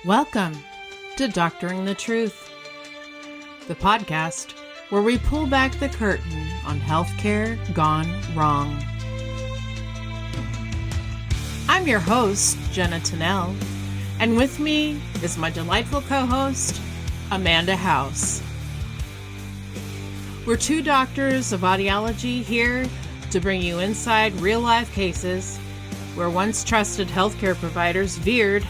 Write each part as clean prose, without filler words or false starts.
Welcome to Doctoring the Truth, the podcast where we pull back the curtain on healthcare gone wrong. I'm your host, Jenna Tennell, and with me is my delightful co-host, Amanda House. We're two doctors of audiology here to bring you inside real-life cases where once trusted healthcare providers veered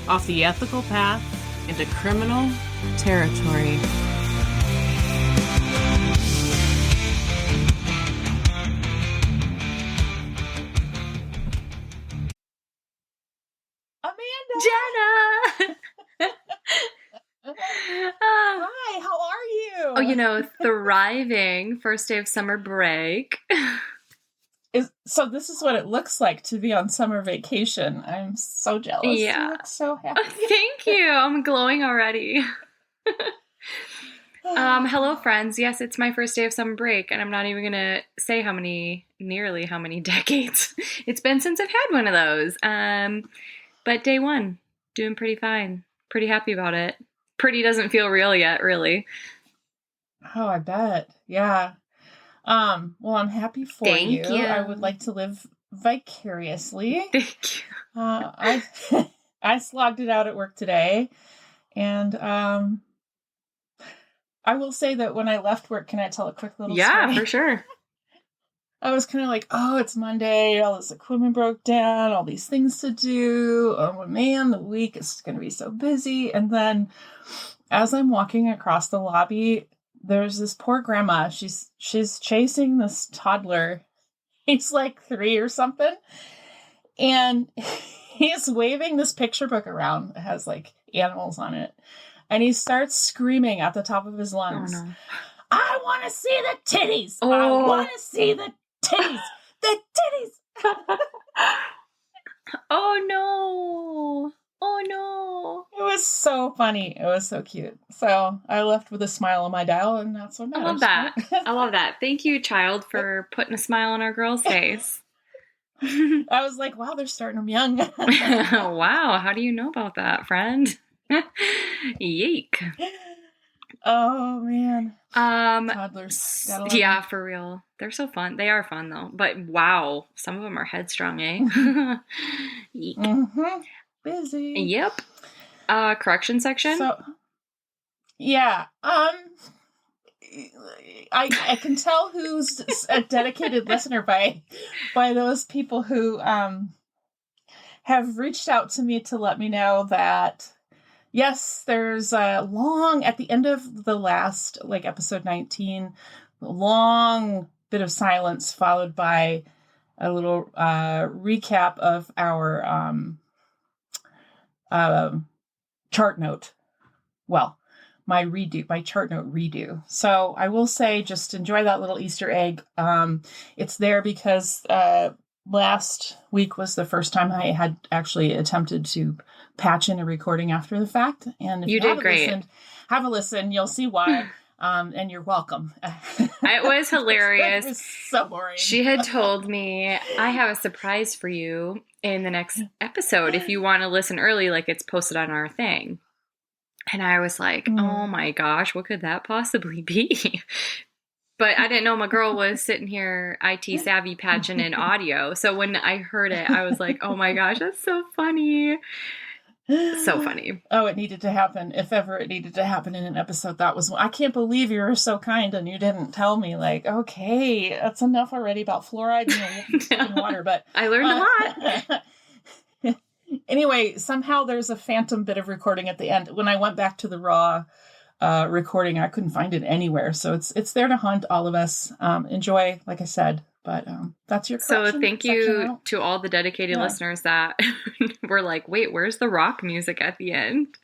off the ethical path into criminal territory. Amanda! Jenna! Hi, how are you? Thriving. First day of summer break. So this is what it looks like to be on summer vacation. I'm so jealous. Yeah. You look so happy. Thank you. I'm glowing already. Hello, friends. Yes, it's my first day of summer break, and I'm not even going to say nearly how many decades it's been since I've had one of those. But day one, doing pretty fine. Pretty happy about it. Pretty doesn't feel real yet, really. Oh, I bet. Yeah. Well, I'm happy for Thank you. I would like to live vicariously. Thank you. I slogged it out at work today, and I will say that when I left work, can I tell a quick little story? Yeah, for sure. I was kind of like, oh, it's Monday, all this equipment broke down, all these things to do. Oh man, the week is going to be so busy. And then as I'm walking across the lobby, there's this poor grandma. She's chasing this toddler. He's like 3 or something. And he's waving this picture book around. It has like animals on it. And he starts screaming at the top of his lungs. Oh, no. I want to see the titties. Oh. I want to see the titties. The titties. Oh, no. Oh, no. It was so funny. It was so cute. So I left with a smile on my dial, and that's what matters. I love that. I love that. Thank you, child, for putting a smile on our girl's face. I was like, wow, they're starting them young. Wow. How do you know about that, friend? Yeek. Oh, man. Toddlers. Yeah, for real. They're so fun. They are fun, though. But wow, some of them are headstrong, eh? Yeek. Mm-hmm. Busy. Yep. Correction section? So, yeah. I can tell who's a dedicated listener by those people who have reached out to me to let me know that, yes, there's a long, at the end of the last, like episode 19, long bit of silence followed by a little recap of our chart note. Well, my chart note redo. So I will say, just enjoy that little Easter egg. It's there because last week was the first time I had actually attempted to patch in a recording after the fact. And if you did great. Have a listen. You'll see why. And you're welcome. It was hilarious. It was so boring. She had told me, I have a surprise for you in the next episode. If you want to listen early, like it's posted on our thing. And I was like, oh my gosh, what could that possibly be? But I didn't know my girl was sitting here IT savvy patching in audio. So when I heard it, I was like, oh my gosh, that's so funny. So funny. Oh, it needed to happen. If ever it needed to happen in an episode, that was one. I can't believe you were so kind and you didn't tell me, like, okay, that's enough already about fluoride in water. But I learned a lot. Anyway, somehow there's a phantom bit of recording at the end. When I went back to the raw recording, I couldn't find it anywhere. So it's there to haunt all of us. Enjoy, like I said. But that's your correction. So thank you to all the dedicated listeners that were like, wait, where's the rock music at the end?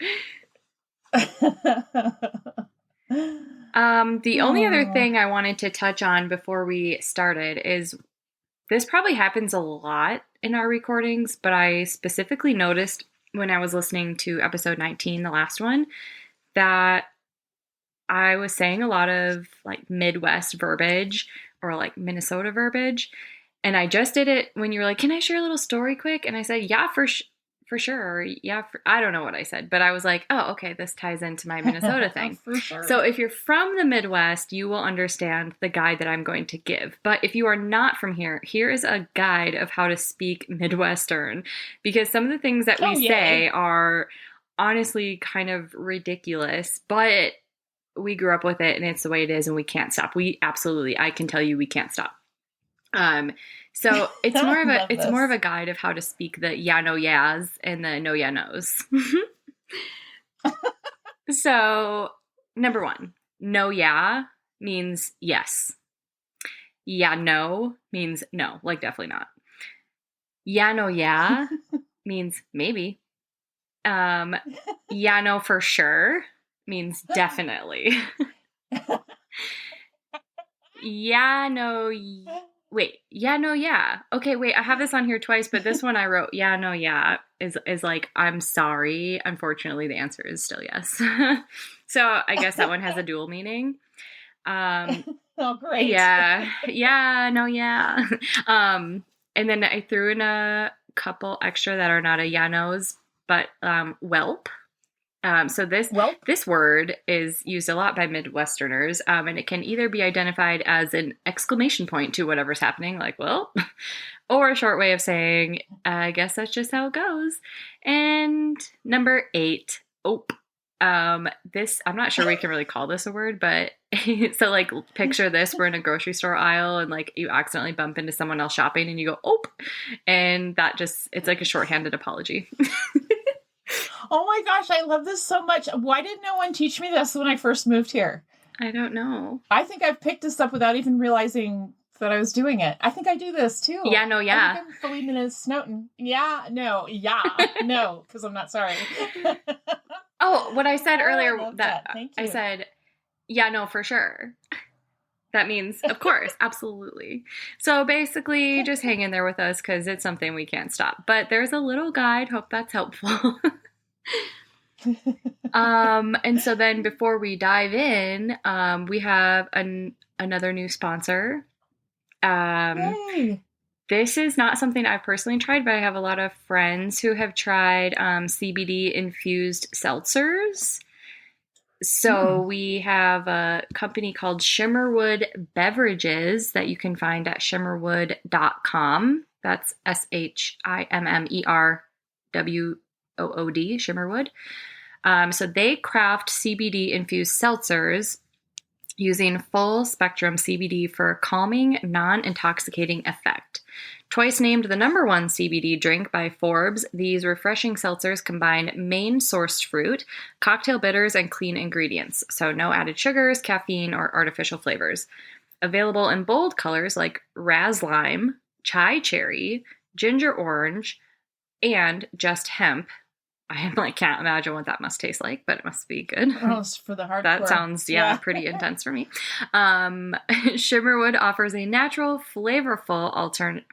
The only other thing I wanted to touch on before we started is this probably happens a lot in our recordings, but I specifically noticed when I was listening to episode 19, the last one, that I was saying a lot of like Midwest verbiage or like Minnesota verbiage. And I just did it when you were like, can I share a little story quick? And I said, yeah, for for sure. Yeah, I don't know what I said, but I was like, oh, okay, this ties into my Minnesota thing. For sure. So if you're from the Midwest, you will understand the guide that I'm going to give. But if you are not from here, here is a guide of how to speak Midwestern, because some of the things that we say are honestly kind of ridiculous, but we grew up with it and it's the way it is and we can't stop. I can tell you we can't stop. So it's more of a guide of how to speak the yeah, no, yeahs and the no, yeah, no's. So number 1, no, yeah means yes. Yeah, no means no, like definitely not. Yeah, no, yeah means maybe. Yeah, no, for sure means definitely. Yeah, no, wait, yeah, no, yeah. Okay, wait, I have this on here twice, but this one I wrote, yeah, no, yeah, is like, I'm sorry. Unfortunately, the answer is still yes. So I guess that one has a dual meaning. Oh, great. Yeah, no, yeah. And then I threw in a couple extra that are not a yeah, no's, but whelp. So this word is used a lot by Midwesterners, and it can either be identified as an exclamation point to whatever's happening, like, well, or a short way of saying, I guess that's just how it goes. And number 8, ope. This, I'm not sure we can really call this a word, but so like picture this, we're in a grocery store aisle and like you accidentally bump into someone else shopping and you go, ope. And it's like a shorthanded apology. Oh my gosh, I love this so much. Why did no one teach me this when I first moved here? I don't know. I think I've picked this up without even realizing that I was doing it. I think I do this too. Yeah, no, yeah. I think I'm fully Minnesota. Yeah, no, because I'm not sorry. Oh, what I said earlier, that Thank you. I said, yeah, no, for sure. That means, of course, absolutely. So basically, just hang in there with us because it's something we can't stop. But there's a little guide. Hope that's helpful. And so then before we dive in, we have another new sponsor. Yay. This is not something I've personally tried, but I have a lot of friends who have tried CBD infused seltzers. So we have a company called Shimmerwood Beverages that you can find at shimmerwood.com. That's SHIMMERWOOD, Shimmerwood. So they craft CBD infused seltzers using full spectrum CBD for a calming, non-intoxicating effect. Twice named the #1 CBD drink by Forbes, these refreshing seltzers combine Maine-sourced fruit, cocktail bitters, and clean ingredients, so no added sugars, caffeine, or artificial flavors. Available in bold colors like raz lime, chai cherry, ginger orange, and just hemp. I can't imagine what that must taste like, but it must be good. Oh, for the hardcore. That sounds, pretty intense for me. Shimmerwood offers a natural, flavorful alternative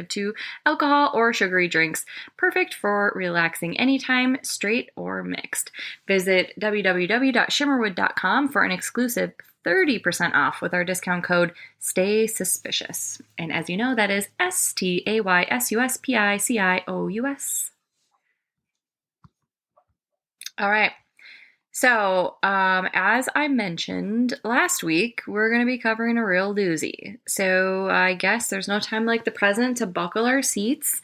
to alcohol or sugary drinks, perfect for relaxing anytime, straight or mixed. Visit www.shimmerwood.com for an exclusive 30% off with our discount code STAYSUSPICIOUS. And as you know, that is STAYSUSPICIOUS. All right. So, as I mentioned last week, we're going to be covering a real doozy. So I guess there's no time like the present to buckle our seats,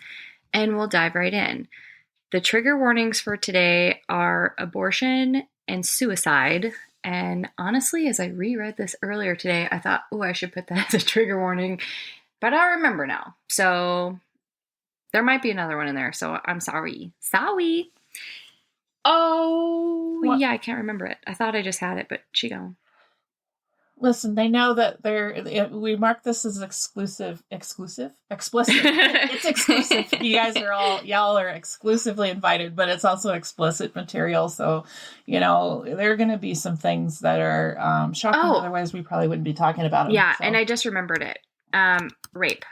and we'll dive right in. The trigger warnings for today are abortion and suicide. And honestly, as I reread this earlier today, I thought, I should put that as a trigger warning, but I remember now. So there might be another one in there. So I'm sorry. Sorry. Oh, what? Yeah, I can't remember it. I thought I just had it, but she gone. Listen, they know that we mark this as explicit. It's exclusive. Y'all are exclusively invited, but it's also explicit material. So, there are going to be some things that are shocking. Otherwise, we probably wouldn't be talking about them. Yeah, so. And I just remembered it. Rape.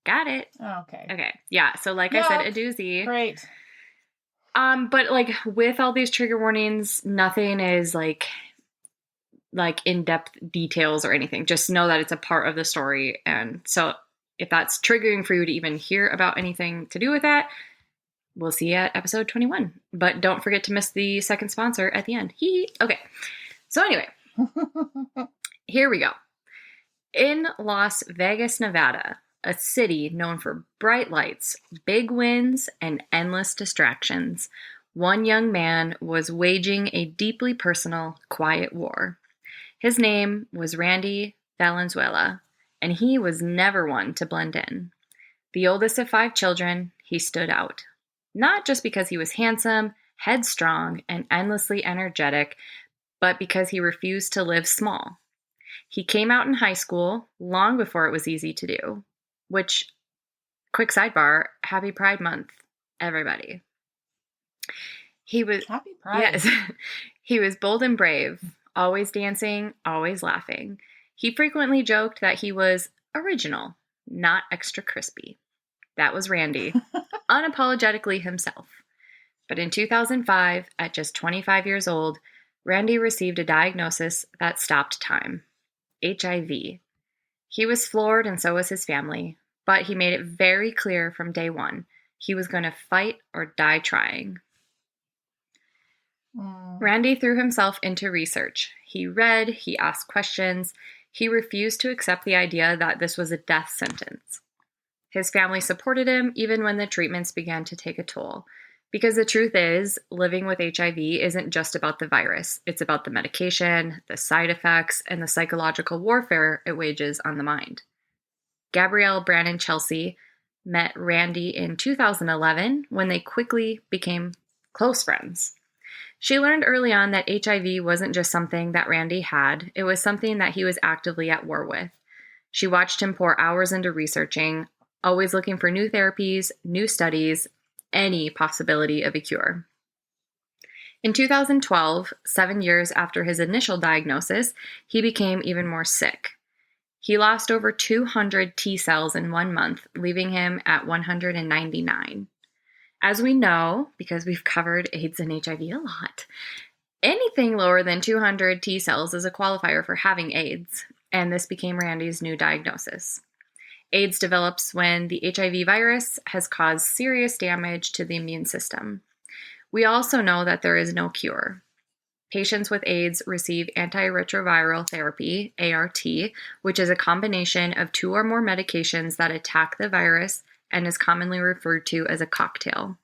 Got it. Okay. Okay. Yeah. So, like I said, a doozy. Great. But with all these trigger warnings, nothing is like in-depth details or anything. Just know that it's a part of the story. And so If that's triggering for you to even hear about anything to do with that, we'll see you at episode 21. But don't forget to miss the second sponsor at the end. Okay. So anyway, here we go. In Las Vegas, Nevada, a city known for bright lights, big wins, and endless distractions, one young man was waging a deeply personal, quiet war. His name was Randy Valenzuela, and he was never one to blend in. The oldest of 5 children, he stood out. Not just because he was handsome, headstrong, and endlessly energetic, but because he refused to live small. He came out in high school long before it was easy to do, which, quick sidebar, happy Pride Month, everybody. Happy Pride. Yes. He was bold and brave, always dancing, always laughing. He frequently joked that he was original, not extra crispy. That was Randy, unapologetically himself. But in 2005, at just 25 years old, Randy received a diagnosis that stopped time. HIV. He was floored, and so was his family, but he made it very clear from day one he was going to fight or die trying. Randy threw himself into research. He read, he asked questions, he refused to accept the idea that this was a death sentence. His family supported him even when the treatments began to take a toll. Because the truth is, living with HIV isn't just about the virus. It's about the medication, the side effects, and the psychological warfare it wages on the mind. Gabrielle Brannon Chelsea met Randy in 2011 when they quickly became close friends. She learned early on that HIV wasn't just something that Randy had, it was something that he was actively at war with. She watched him pour hours into researching, always looking for new therapies, new studies, any possibility of a cure. In 2012, 7 years after his initial diagnosis, he became even more sick. He lost over 200 T cells in 1 month, leaving him at 199. As we know, because we've covered AIDS and HIV a lot, anything lower than 200 T cells is a qualifier for having AIDS, and this became Randy's new diagnosis. AIDS develops when the HIV virus has caused serious damage to the immune system. We also know that there is no cure. Patients with AIDS receive antiretroviral therapy, ART, which is a combination of 2 or more medications that attack the virus and is commonly referred to as a cocktail.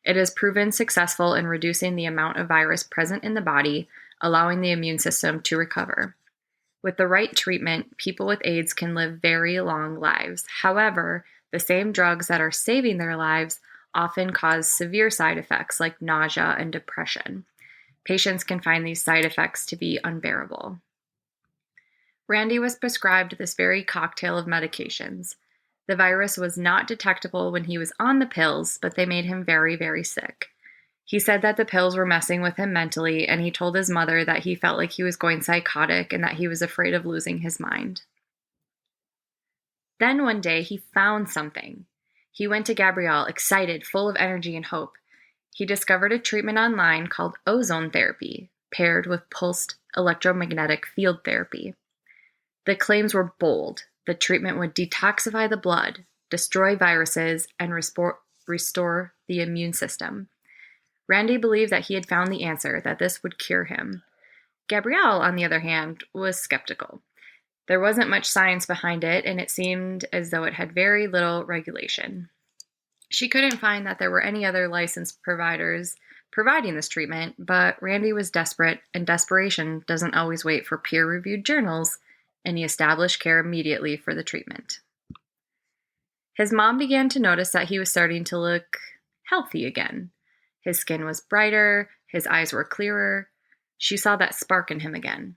It has proven successful in reducing the amount of virus present in the body, allowing the immune system to recover. With the right treatment, people with AIDS can live very long lives. However, the same drugs that are saving their lives often cause severe side effects like nausea and depression. Patients can find these side effects to be unbearable. Randy was prescribed this very cocktail of medications. The virus was not detectable when he was on the pills, but they made him very, very sick. He said that the pills were messing with him mentally, and he told his mother that he felt like he was going psychotic and that he was afraid of losing his mind. Then one day, he found something. He went to Gabrielle, excited, full of energy and hope. He discovered a treatment online called ozone therapy, paired with pulsed electromagnetic field therapy. The claims were bold. The treatment would detoxify the blood, destroy viruses, and restore the immune system. Randy believed that he had found the answer, that this would cure him. Gabrielle, on the other hand, was skeptical. There wasn't much science behind it, and it seemed as though it had very little regulation. She couldn't find that there were any other licensed providers providing this treatment, but Randy was desperate, and desperation doesn't always wait for peer-reviewed journals, and he established care immediately for the treatment. His mom began to notice that he was starting to look healthy again. His skin was brighter, his eyes were clearer. She saw that spark in him again.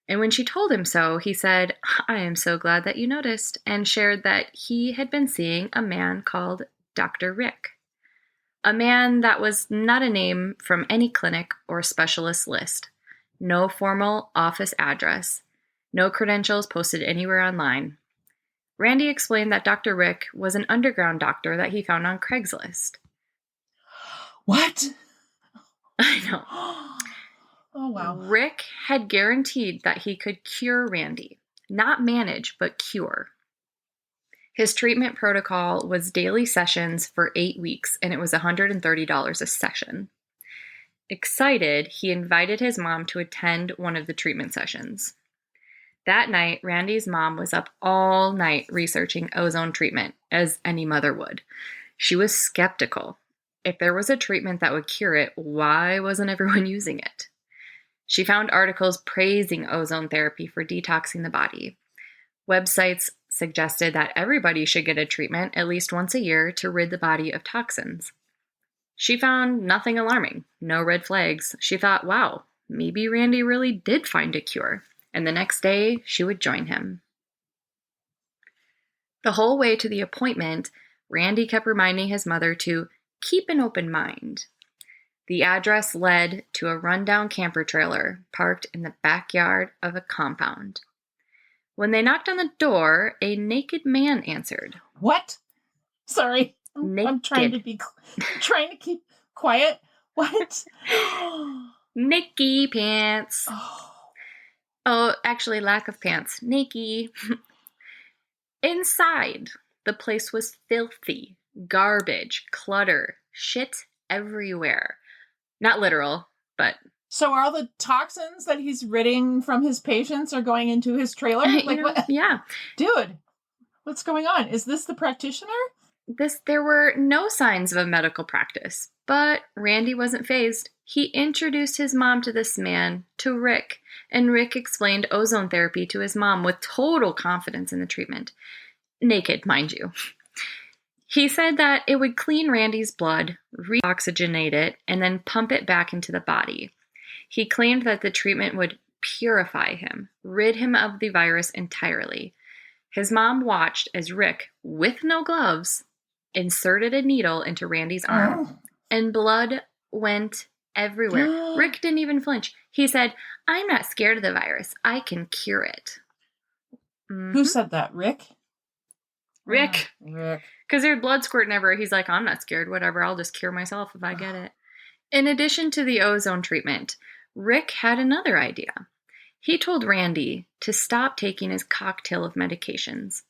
And when she told him so, he said, "I am so glad that you noticed," and shared that he had been seeing a man called Dr. Rick. A man that was not a name from any clinic or specialist list. No formal office address. No credentials posted anywhere online. Randy explained that Dr. Rick was an underground doctor that he found on Craigslist. What? I know. Oh, wow. Rick had guaranteed that he could cure Randy. Not manage, but cure. His treatment protocol was daily sessions for 8 weeks, and it was $130 a session. Excited, he invited his mom to attend one of the treatment sessions. That night, Randy's mom was up all night researching ozone treatment, as any mother would. She was skeptical. If there was a treatment that would cure it, why wasn't everyone using it? She found articles praising ozone therapy for detoxing the body. Websites suggested that everybody should get a treatment at least once a year to rid the body of toxins. She found nothing alarming, no red flags. She thought, wow, maybe Randy really did find a cure, and the next day she would join him. The whole way to the appointment, Randy kept reminding his mother to keep an open mind. The address led to a rundown camper trailer parked in the backyard of a compound. When they knocked on the door, a naked man answered. What? Sorry. I'm trying to keep quiet. What? Nikki pants. Oh, actually, lack of pants. Nikki. Inside, the place was filthy. Garbage, clutter, shit everywhere. Not literal, but... So are all the toxins that he's ridding from his patients are going into his trailer? Like what? Yeah. Dude, what's going on? Is this the practitioner? There were no signs of a medical practice, but Randy wasn't fazed. He introduced his mom to this man, to Rick, and Rick explained ozone therapy to his mom with total confidence in the treatment. Naked, mind you. He said that it would clean Randy's blood, reoxygenate it, and then pump it back into the body. He claimed that the treatment would purify him, rid him of the virus entirely. His mom watched as Rick, with no gloves, inserted a needle into Randy's arm, and blood went everywhere. Rick didn't even flinch. He said, "I'm not scared of the virus. I can cure it." Mm-hmm. Who said that? Rick? Rick. Rick. Because their blood squirting everywhere. He's like, "I'm not scared. Whatever. I'll just cure myself if I get it." In addition to the ozone treatment, Rick had another idea. He told Randy to stop taking his cocktail of medications.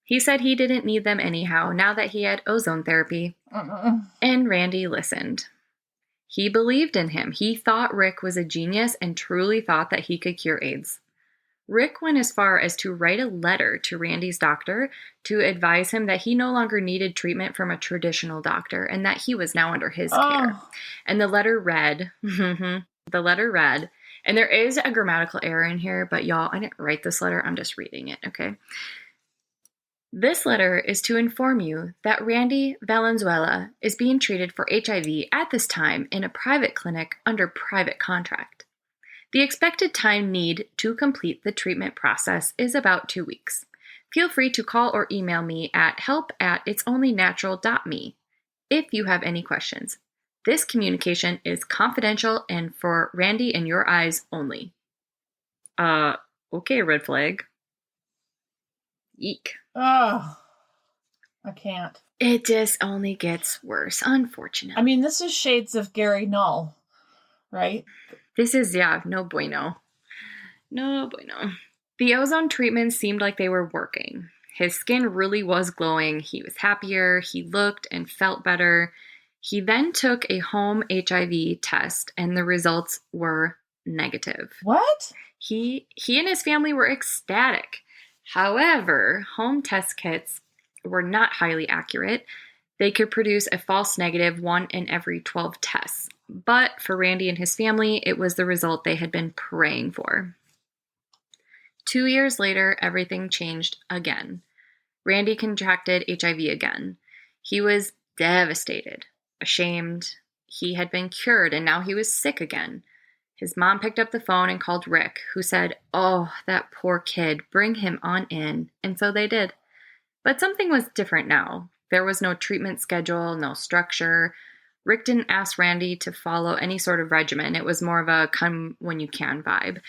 He said he didn't need them anyhow now that he had ozone therapy. And Randy listened. He believed in him. He thought Rick was a genius and truly thought that he could cure AIDS. Rick went as far as to write a letter to Randy's doctor to advise him that he no longer needed treatment from a traditional doctor and that he was now under his care. And the letter read, and there is a grammatical error in here, but y'all, I didn't write this letter. I'm just reading it, okay? This letter is to inform you that Randy Valenzuela is being treated for HIV at this time in a private clinic under private contract. The expected time need to complete the treatment process is about 2 weeks. Feel free to call or email me at help@itsonlynatural.me if you have any questions. This communication is confidential and for Randy and your eyes only. Okay, red flag. Eek. Oh, I can't. It just only gets worse, unfortunately. I mean, this is shades of Gary Null, right? This is, no bueno. No bueno. The ozone treatments seemed like they were working. His skin really was glowing. He was happier. He looked and felt better. He then took a home HIV test, and the results were negative. What? He and his family were ecstatic. However, home test kits were not highly accurate. They could produce a false negative 1 in every 12 tests. But for Randy and his family, it was the result they had been praying for. 2 years later, everything changed again. Randy contracted HIV again. He was devastated, ashamed. He had been cured, and now he was sick again. His mom picked up the phone and called Rick, who said, "Oh, that poor kid, bring him on in." And so they did. But something was different now. There was no treatment schedule, no structure. Rick didn't ask Randy to follow any sort of regimen. It was more of a come when you can vibe.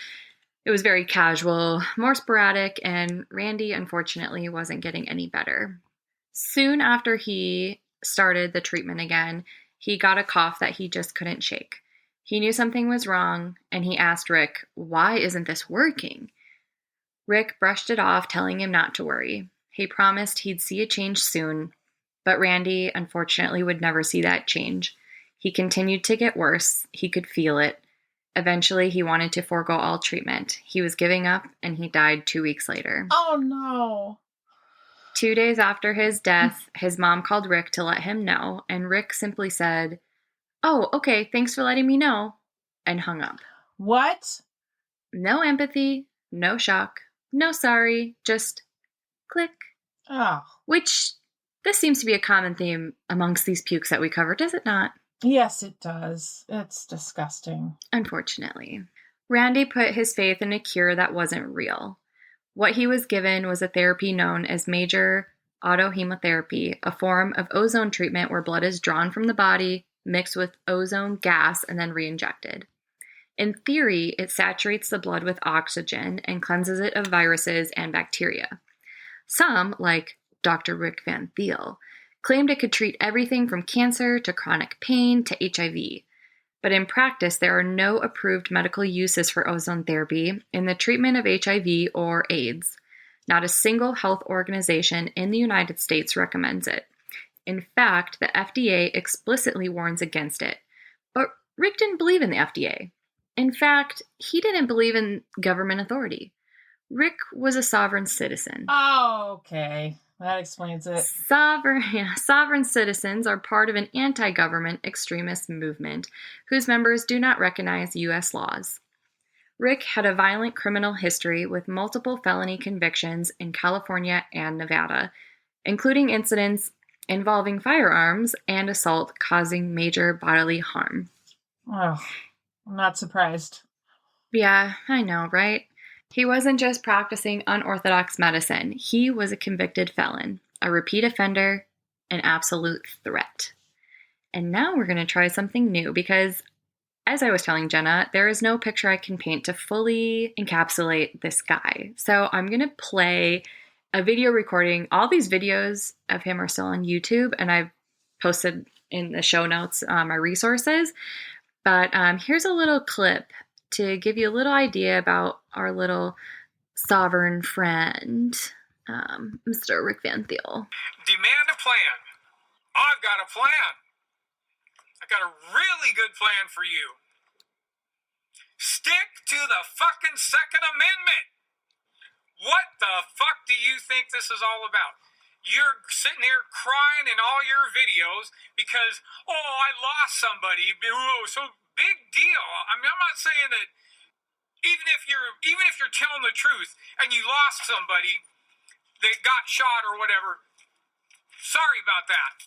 It was very casual, more sporadic, and Randy, unfortunately, wasn't getting any better. Soon after he started the treatment again, he got a cough that he just couldn't shake. He knew something was wrong, and he asked Rick, "Why isn't this working?" Rick brushed it off, telling him not to worry. He promised he'd see a change soon, but Randy, unfortunately, would never see that change. He continued to get worse. He could feel it. Eventually, he wanted to forego all treatment. He was giving up, and he died 2 weeks later. Oh, no. 2 days after his death, his mom called Rick to let him know, and Rick simply said, "Oh, okay, thanks for letting me know," and hung up. What? No empathy, no shock, no sorry, just click. Oh. Which, this seems to be a common theme amongst these pukes that we cover, does it not? Yes, it does. It's disgusting. Unfortunately. Randy put his faith in a cure that wasn't real. What he was given was a therapy known as major autohemotherapy, a form of ozone treatment where blood is drawn from the body, mixed with ozone gas, and then re-injected. In theory, it saturates the blood with oxygen and cleanses it of viruses and bacteria. Some, like Dr. Rick Van Thiel, claimed it could treat everything from cancer to chronic pain to HIV. But in practice, there are no approved medical uses for ozone therapy in the treatment of HIV or AIDS. Not a single health organization in the United States recommends it. In fact, the FDA explicitly warns against it. But Rick didn't believe in the FDA. In fact, he didn't believe in government authority. Rick was a sovereign citizen. Oh, okay. That explains it. Sovereign citizens are part of an anti-government extremist movement whose members do not recognize U.S. laws. Rick had a violent criminal history with multiple felony convictions in California and Nevada, including incidents involving firearms and assault causing major bodily harm. Oh, I'm not surprised. Yeah, I know, right? He wasn't just practicing unorthodox medicine. He was a convicted felon, a repeat offender, an absolute threat. And now we're going to try something new because, as I was telling Jenna, there is no picture I can paint to fully encapsulate this guy. So I'm going to play a video recording. All these videos of him are still on YouTube, and I've posted in the show notes my resources. But here's a little clip to give you a little idea about our little sovereign friend, Mr. Rick Van Thiel. Demand a plan. I've got a plan. I got a really good plan for you. Stick to the fucking Second Amendment. What the fuck do you think this is all about? You're sitting here crying in all your videos because, oh, I lost somebody. Oh, so big deal. I mean, I'm not saying that even if you're telling the truth and you lost somebody that got shot or whatever, sorry about that.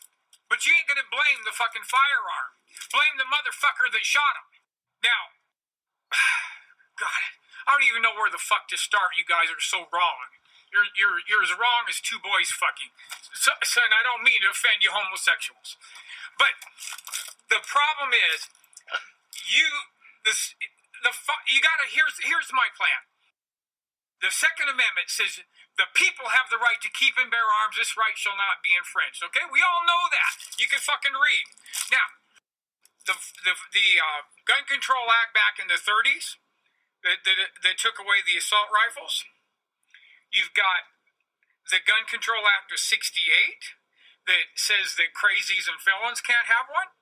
But you ain't gonna blame the fucking firearm. Blame the motherfucker that shot him. Now, God, I don't even know where the fuck to start. You guys are so wrong. You're as wrong as two boys fucking. So, and I don't mean to offend you homosexuals, but the problem is, here's my plan. The Second Amendment says the people have the right to keep and bear arms. This right shall not be infringed. Okay, we all know that. You can fucking read. Now, the Gun Control Act back in the 30s that took away the assault rifles. You've got the Gun Control Act of 68 that says that crazies and felons can't have one.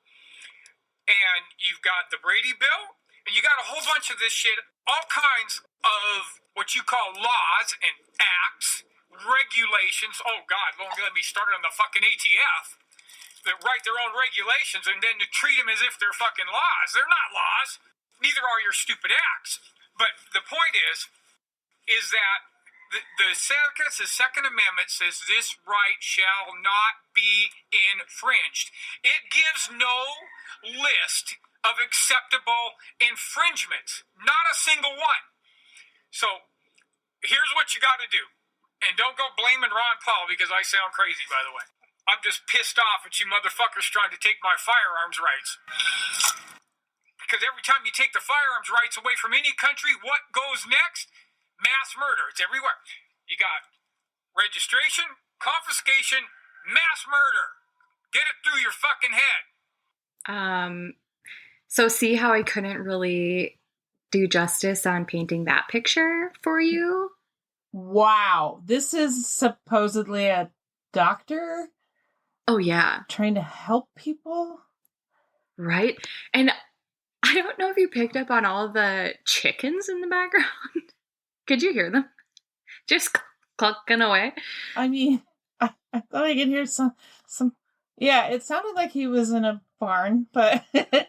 And you've got the Brady Bill. And you got a whole bunch of this shit, all kinds of what you call laws and acts, regulations. Oh, God, don't let me start on the fucking ATF. That write their own regulations and then to treat them as if they're fucking laws. They're not laws. Neither are your stupid acts. But the point is that the Second Amendment says this right shall not be infringed. It gives no list of acceptable infringements. Not a single one. So, here's what you got to do. And don't go blaming Ron Paul because I sound crazy, by the way. I'm just pissed off at you motherfuckers trying to take my firearms rights. Because every time you take the firearms rights away from any country, what goes next? Mass murder. It's everywhere. You got registration, confiscation, mass murder. Get it through your fucking head. So see how I couldn't really do justice on painting that picture for you? Wow. This is supposedly a doctor Oh, yeah. trying to help people? Right? And I don't know if you picked up on all the chickens in the background. Could you hear them? Just clucking away. I mean, I thought I could hear some. Yeah, it sounded like he was in a barn, but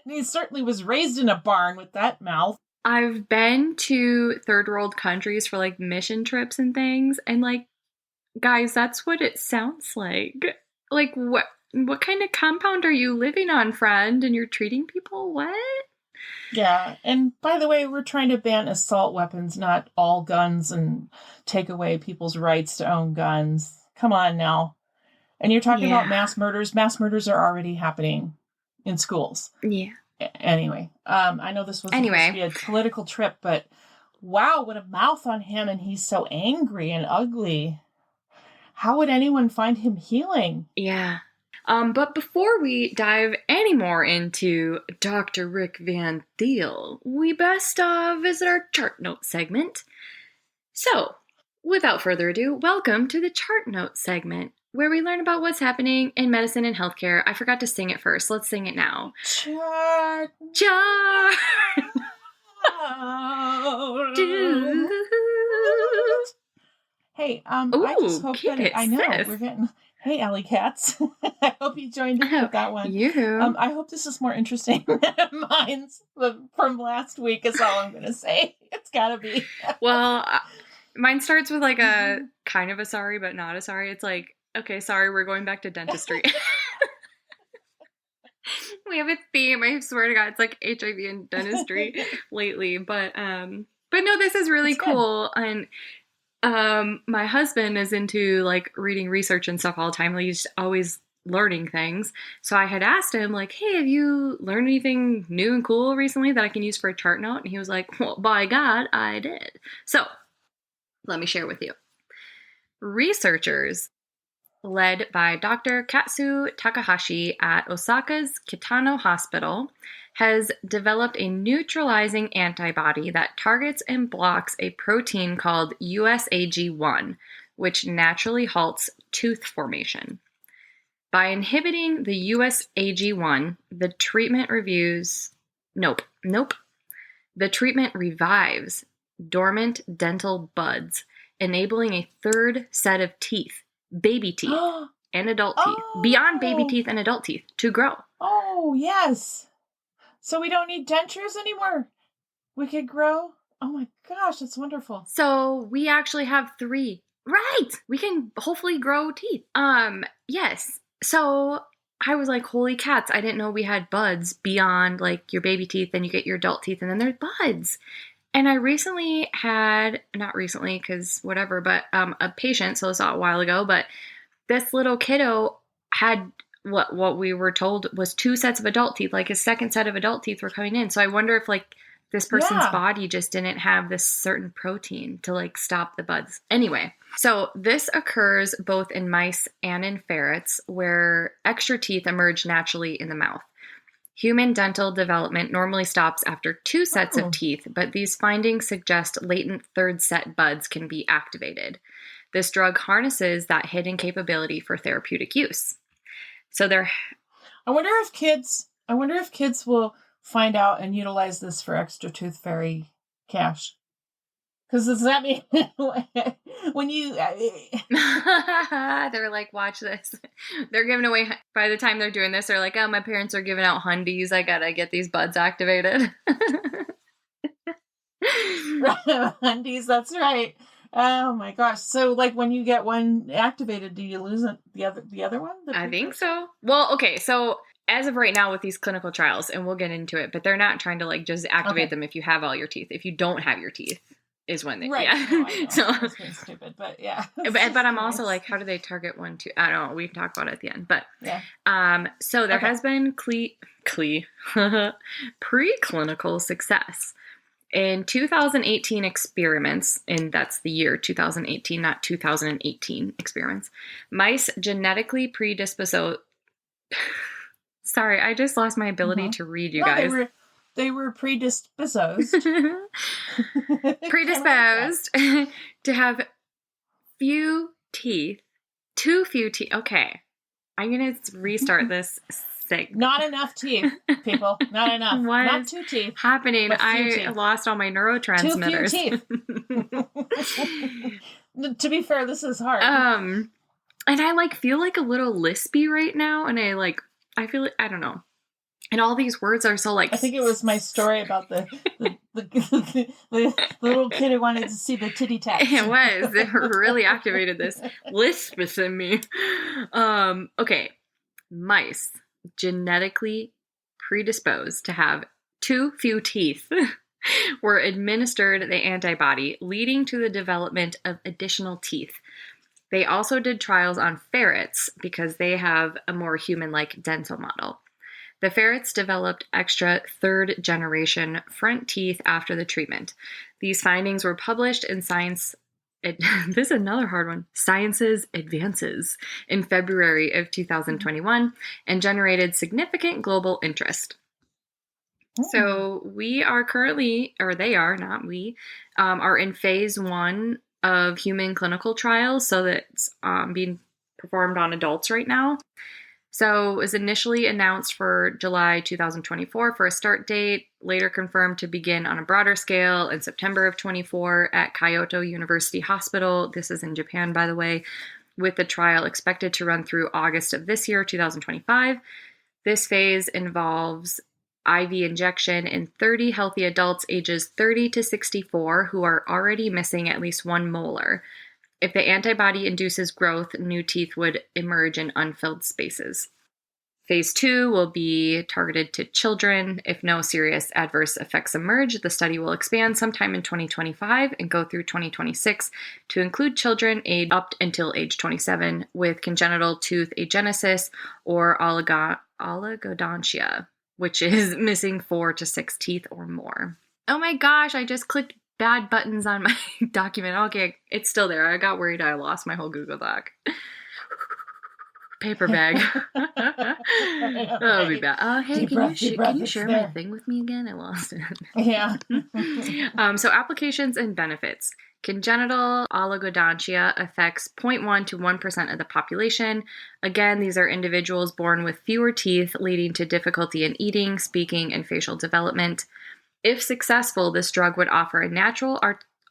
he certainly was raised in a barn with that mouth. I've been to third world countries for like mission trips and things, and like, guys, that's what it sounds like. Like, what kind of compound are you living on, friend? And you're treating people what? Yeah, and by the way, we're trying to ban assault weapons, not all guns, and take away people's rights to own guns. Come on now. And you're talking about mass murders. Mass murders are already happening in schools. Yeah. Anyway, I know this was supposed to be a political trip, but wow, what a mouth on him, and he's so angry and ugly. How would anyone find him healing? Yeah. But before we dive any more into Dr. Rick Van Thiel, we best visit our chart note segment. So, without further ado, welcome to the chart note segment, where we learn about what's happening in medicine and healthcare. I forgot to sing it first. Let's sing it now. Chart. Hey, I just hope that I know we're getting. Hey, Alley Cats. I hope you joined in with that one. I hope this is more interesting than mine's from last week. Is all I'm going to say. It's got to be. Well, mine starts with like a kind of a sorry, but not a sorry. It's like, okay, sorry, we're going back to dentistry. We have a theme. I swear to God, it's like HIV and dentistry lately. But no, this is really cool. And my husband is into like reading research and stuff all the time. Like, he's always learning things. So I had asked him like, hey, have you learned anything new and cool recently that I can use for a chart note? And he was like, well, by God, I did. So let me share with you. Researchers led by Dr. Katsu Takahashi at Osaka's Kitano Hospital has developed a neutralizing antibody that targets and blocks a protein called USAG1, which naturally halts tooth formation. By inhibiting the USAG1, the treatment The treatment revives dormant dental buds, enabling a third set of teeth, baby teeth and adult teeth, beyond baby teeth and adult teeth, to grow. Oh, yes. So we don't need dentures anymore. We could grow. Oh my gosh, that's wonderful. So we actually have 3. Right. We can hopefully grow teeth. Yes. So I was like, holy cats, I didn't know we had buds beyond like your baby teeth, then you get your adult teeth, and then there's buds. And I recently had, not recently because whatever, but a patient, so I saw it a while ago, but this little kiddo had what we were told was 2 sets of adult teeth, like his second set of adult teeth were coming in. So I wonder if like this person's body just didn't have this certain protein to like stop the buds. Anyway, so this occurs both in mice and in ferrets, where extra teeth emerge naturally in the mouth. Human dental development normally stops after 2 sets of teeth, but these findings suggest latent third set buds can be activated. This drug harnesses that hidden capability for therapeutic use. So I wonder if kids will find out and utilize this for extra tooth fairy cash. Because does that mean when you... They're like, watch this. They're giving away, by the time they're doing this, they're like, oh, my parents are giving out hundies. I gotta get these buds activated. Hundies, that's right. Oh my gosh. So like when you get one activated, do you lose the other one? I think so. Well, okay, so as of right now with these clinical trials, and we'll get into it, but they're not trying to like just activate them if you have all your teeth. If you don't have your teeth is when they, right. Yeah. No, I know. So that's been stupid, but yeah. But I'm also like, how do they target 1, 2? I don't know. We can talk about it at the end, but yeah. So there has been preclinical success. In 2018 experiments, and that's the year 2018, not 2018 experiments, mice genetically predisposed. Sorry, I just lost my ability to read, you guys. They were predisposed. Predisposed to have few teeth. Too few teeth. Okay. I'm going to restart this segment. Not enough teeth, people. Not enough. What Not is 2 teeth. happening? I teeth. lost all my neurotransmitters. Too few teeth. To be fair, this is hard. And I like feel like a little lispy right now, and I feel like, I don't know. And all these words are so like. I think it was my story about the little kid who wanted to see the titty tats. It was. It really activated this lisp in me. Okay. Mice genetically predisposed to have too few teeth were administered the antibody, leading to the development of additional teeth. They also did trials on ferrets because they have a more human-like dental model. The ferrets developed extra third-generation front teeth after the treatment. These findings were published in Science. This is another hard one. Science's Advances in February of 2021 and generated significant global interest. So we are currently, or they are, not we, are in phase 1 of human clinical trials. So that's being performed on adults right now. So it was initially announced for July 2024 for a start date, later confirmed to begin on a broader scale in September of 24 at Kyoto University Hospital. This is in Japan, by the way, with the trial expected to run through August of this year, 2025. This phase involves IV injection in 30 healthy adults ages 30 to 64 who are already missing at least 1 molar. If the antibody induces growth, new teeth would emerge in unfilled spaces. Phase 2 will be targeted to children. If no serious adverse effects emerge, the study will expand sometime in 2025 and go through 2026 to include children aged up until age 27 with congenital tooth agenesis or oligodontia, which is missing 4 to 6 teeth or more. Oh my gosh, I just clicked bad buttons on my document. Okay, it's still there. I got worried I lost my whole Google Doc. Paper bag. That'll be bad. Hey, can you share my thing with me again? I lost it. Yeah. So applications and benefits. Congenital oligodontia affects 0.1 to 1% of the population. Again, these are individuals born with fewer teeth, leading to difficulty in eating, speaking, and facial development. If successful, this drug would offer a natural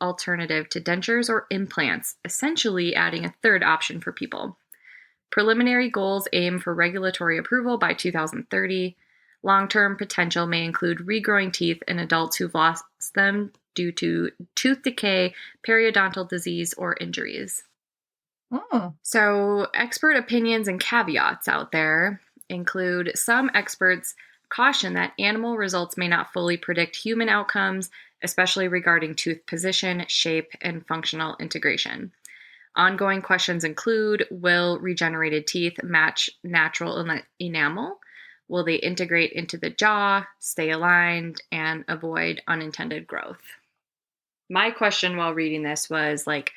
alternative to dentures or implants, essentially adding a third option for people. Preliminary goals aim for regulatory approval by 2030. Long-term potential may include regrowing teeth in adults who've lost them due to tooth decay, periodontal disease, or injuries. So, expert opinions and caveats out there include some experts caution that animal results may not fully predict human outcomes, especially regarding tooth position, shape, and functional integration. Ongoing questions include, will regenerated teeth match natural enamel? Will they integrate into the jaw, stay aligned, and avoid unintended growth? My question while reading this was like,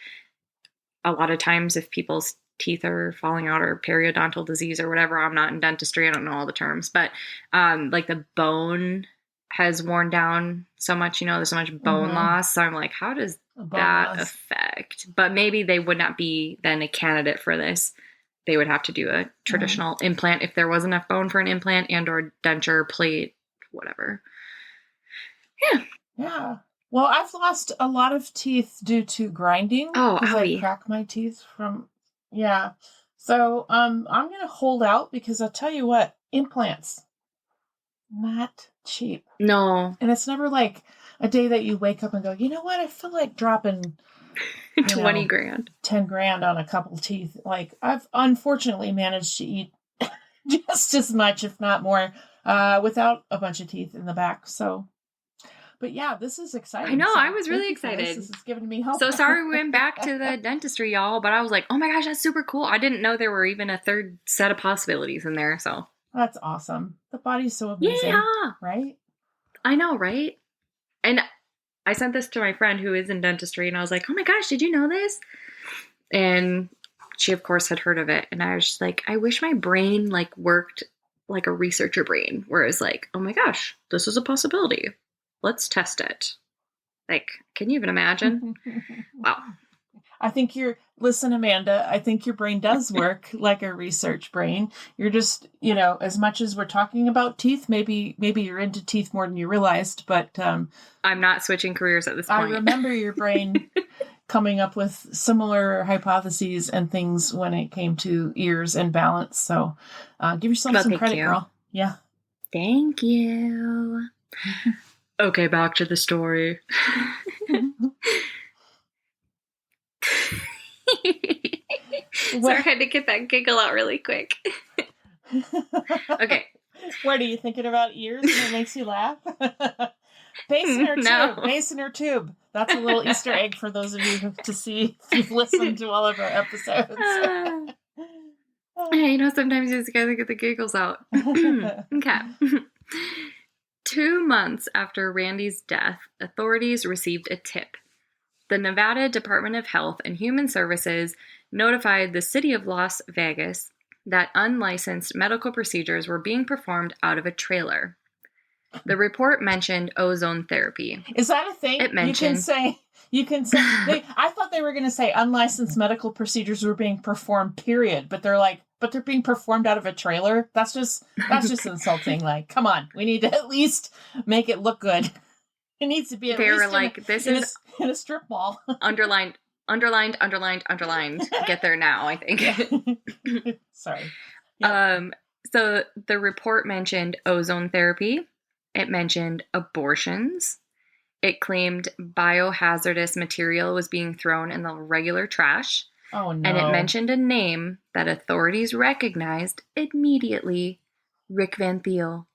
a lot of times if people's teeth are falling out or periodontal disease or whatever. I'm not in dentistry. I don't know all the terms, but like the bone has worn down so much, there's so much bone loss. So I'm like, how does that affect? But maybe they would not be then a candidate for this. They would have to do a traditional implant if there was enough bone for an implant and or denture, plate, whatever. Yeah. Yeah. Well, I've lost a lot of teeth due to grinding. Oh, I crack my teeth from... Yeah. So I'm going to hold out because I'll tell you what, implants, not cheap. No. And it's never like a day that you wake up and go, you know what, I feel like dropping 20 grand. 10 grand on a couple teeth. Like I've unfortunately managed to eat just as much, if not more, without a bunch of teeth in the back. So, but yeah, this is exciting. I know. So I was really excited. This is giving me hope. So sorry we went back to the dentistry, y'all, but I was like, oh my gosh, that's super cool. I didn't know there were even a third set of possibilities in there. So that's awesome. The body's so amazing. Yeah. Right? I know, right? And I sent this to my friend who is in dentistry, and I was like, oh my gosh, did you know this? And she, of course, had heard of it. And I was just like, I wish my brain like worked like a researcher brain, where it's like, oh my gosh, this is a possibility. Let's test it. Like, can you even imagine? Wow. listen, Amanda, I think your brain does work like a research brain. You're just, as much as we're talking about teeth, maybe you're into teeth more than you realized, but I'm not switching careers at this point. I remember your brain coming up with similar hypotheses and things when it came to ears and balance. So give yourself some credit, girl. Yeah. Thank you. Okay, back to the story. Sorry, I had to get that giggle out really quick. Okay. What, are you thinking about ears and it makes you laugh? Basin or tube? No. Basin or tube? That's a little Easter egg for those of you to see if you've listened to all of our episodes. Sometimes you just gotta get the giggles out. Okay. 2 months after Randy's death, authorities received a tip. The Nevada Department of Health and Human Services notified the city of Las Vegas that unlicensed medical procedures were being performed out of a trailer. The report mentioned ozone therapy. Is that a thing? It mentioned... You can say, I thought they were going to say unlicensed medical procedures were being performed, period. But they're being performed out of a trailer. That's just insulting. Like, come on, we need to at least make it look good. It needs to be they were like, this is in a strip mall. underlined. Get there now, I think. Sorry. Yep. So the report mentioned ozone therapy. It mentioned abortions. It claimed biohazardous material was being thrown in the regular trash. Oh, no. And it mentioned a name that authorities recognized immediately, Rick Van Thiel.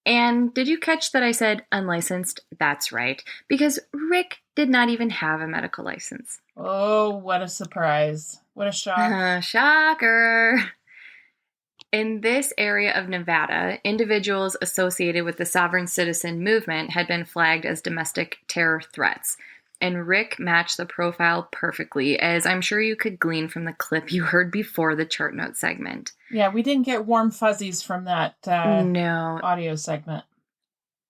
And did you catch that I said unlicensed? That's right, because Rick did not even have a medical license. Oh, what a surprise. What a shock. Shocker. In this area of Nevada, individuals associated with the sovereign citizen movement had been flagged as domestic terror threats. And Rick matched the profile perfectly, as I'm sure you could glean from the clip you heard before the chart note segment. Yeah, we didn't get warm fuzzies from that audio segment.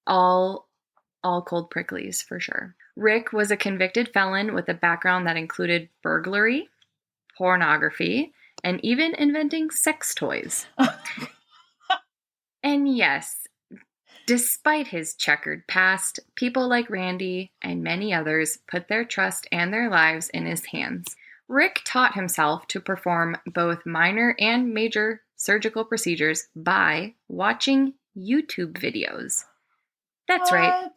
All cold pricklies, for sure. Rick was a convicted felon with a background that included burglary, pornography, and even inventing sex toys. And yes, despite his checkered past, people like Randy and many others put their trust and their lives in his hands. Rick taught himself to perform both minor and major surgical procedures by watching YouTube videos. That's right.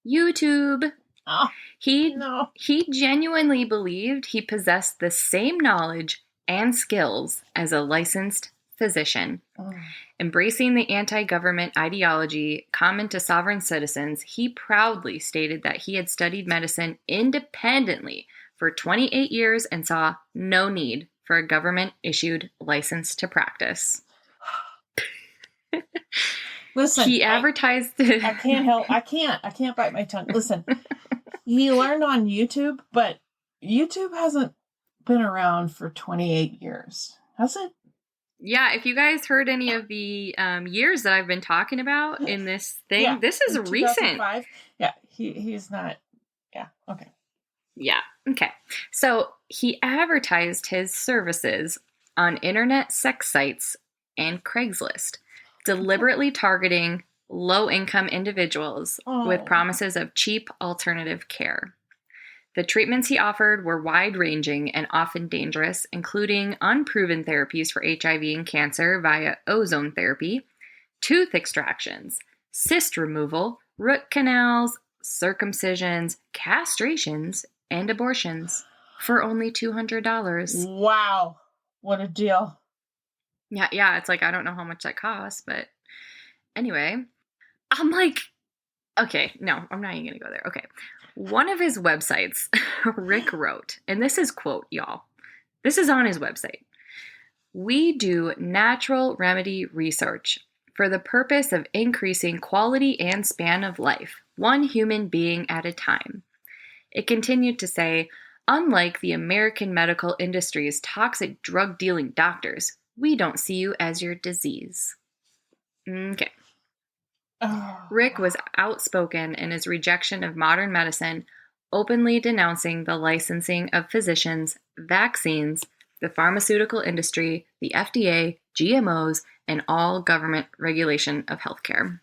YouTube. Oh, He genuinely believed he possessed the same knowledge and skills as a licensed physician. Oh. Embracing the anti-government ideology common to sovereign citizens, he proudly stated that he had studied medicine independently for 28 years and saw no need for a government-issued license to practice. Listen, he advertised... I can't bite my tongue. Listen, he learned on YouTube, but YouTube hasn't been around for 28 years. Has it? Yeah, if you guys heard any of the years that I've been talking about in this thing, this is recent. Yeah, he's not. Yeah, okay. Yeah, okay. So he advertised his services on internet sex sites and Craigslist, deliberately targeting low-income individuals with promises of cheap alternative care. The treatments he offered were wide-ranging and often dangerous, including unproven therapies for HIV and cancer via ozone therapy, tooth extractions, cyst removal, root canals, circumcisions, castrations, and abortions for only $200. Wow. What a deal. Yeah, it's like, I don't know how much that costs, but anyway, I'm like, okay, no, I'm not even going to go there. Okay. One of his websites, Rick wrote, and this is quote, y'all. This is on his website. "We do natural remedy research for the purpose of increasing quality and span of life, one human being at a time." It continued to say, "Unlike the American medical industry's toxic drug-dealing doctors, we don't see you as your disease." Okay. Rick was outspoken in his rejection of modern medicine openly denouncing the licensing of physicians, vaccines, the pharmaceutical industry, the FDA, GMOs, and all government regulation of healthcare.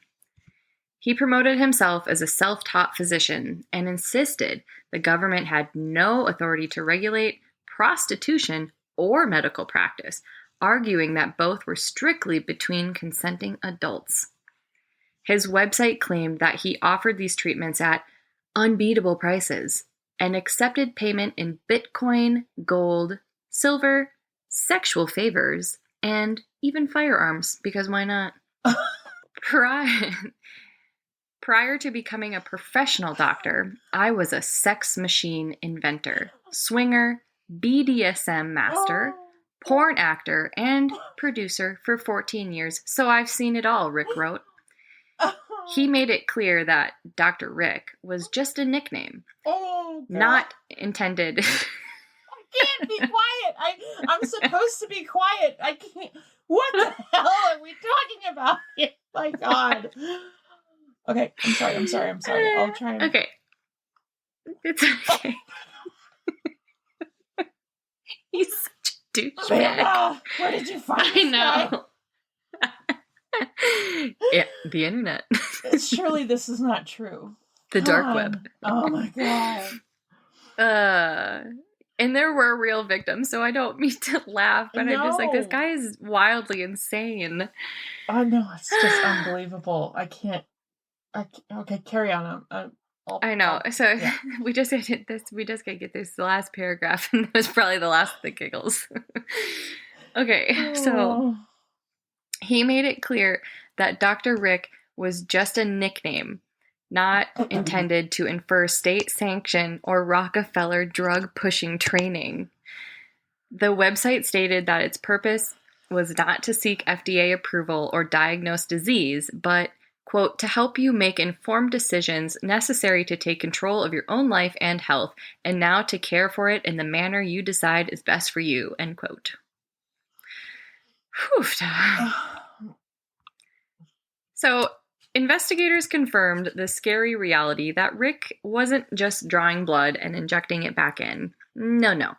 He promoted himself as a self-taught physician and insisted the government had no authority to regulate prostitution or medical practice, arguing that both were strictly between consenting adults. His website claimed that he offered these treatments at unbeatable prices and accepted payment in Bitcoin, gold, silver, sexual favors, and even firearms, because why not? Prior to becoming a professional doctor, I was a sex machine inventor, swinger, BDSM master, porn actor, and producer for 14 years, so I've seen it all, Rick wrote. He made it clear that Dr. Rick was just a nickname, not intended. I can't be quiet. I'm supposed to be quiet. I can't. What the hell are we talking about here? My God. Okay, I'm sorry. I'll try and... Okay. It's okay. He's such a douchebag. Where did you find this know. Yeah, the internet. Surely this is not true. The dark web. Oh my God. And there were real victims, so I don't mean to laugh, but I'm just like, this guy is wildly insane. Oh no, it's just unbelievable. I can't. Okay, carry on. I know. So yeah. we just gotta get this last paragraph, and that was probably the last of the giggles. Okay, so he made it clear that Dr. Rick was just a nickname, not intended to infer state sanction or Rockefeller drug-pushing training. The website stated that its purpose was not to seek FDA approval or diagnose disease, but, quote, to help you make informed decisions necessary to take control of your own life and health, and now to care for it in the manner you decide is best for you, end quote. Whew. So, investigators confirmed the scary reality that Rick wasn't just drawing blood and injecting it back in. No.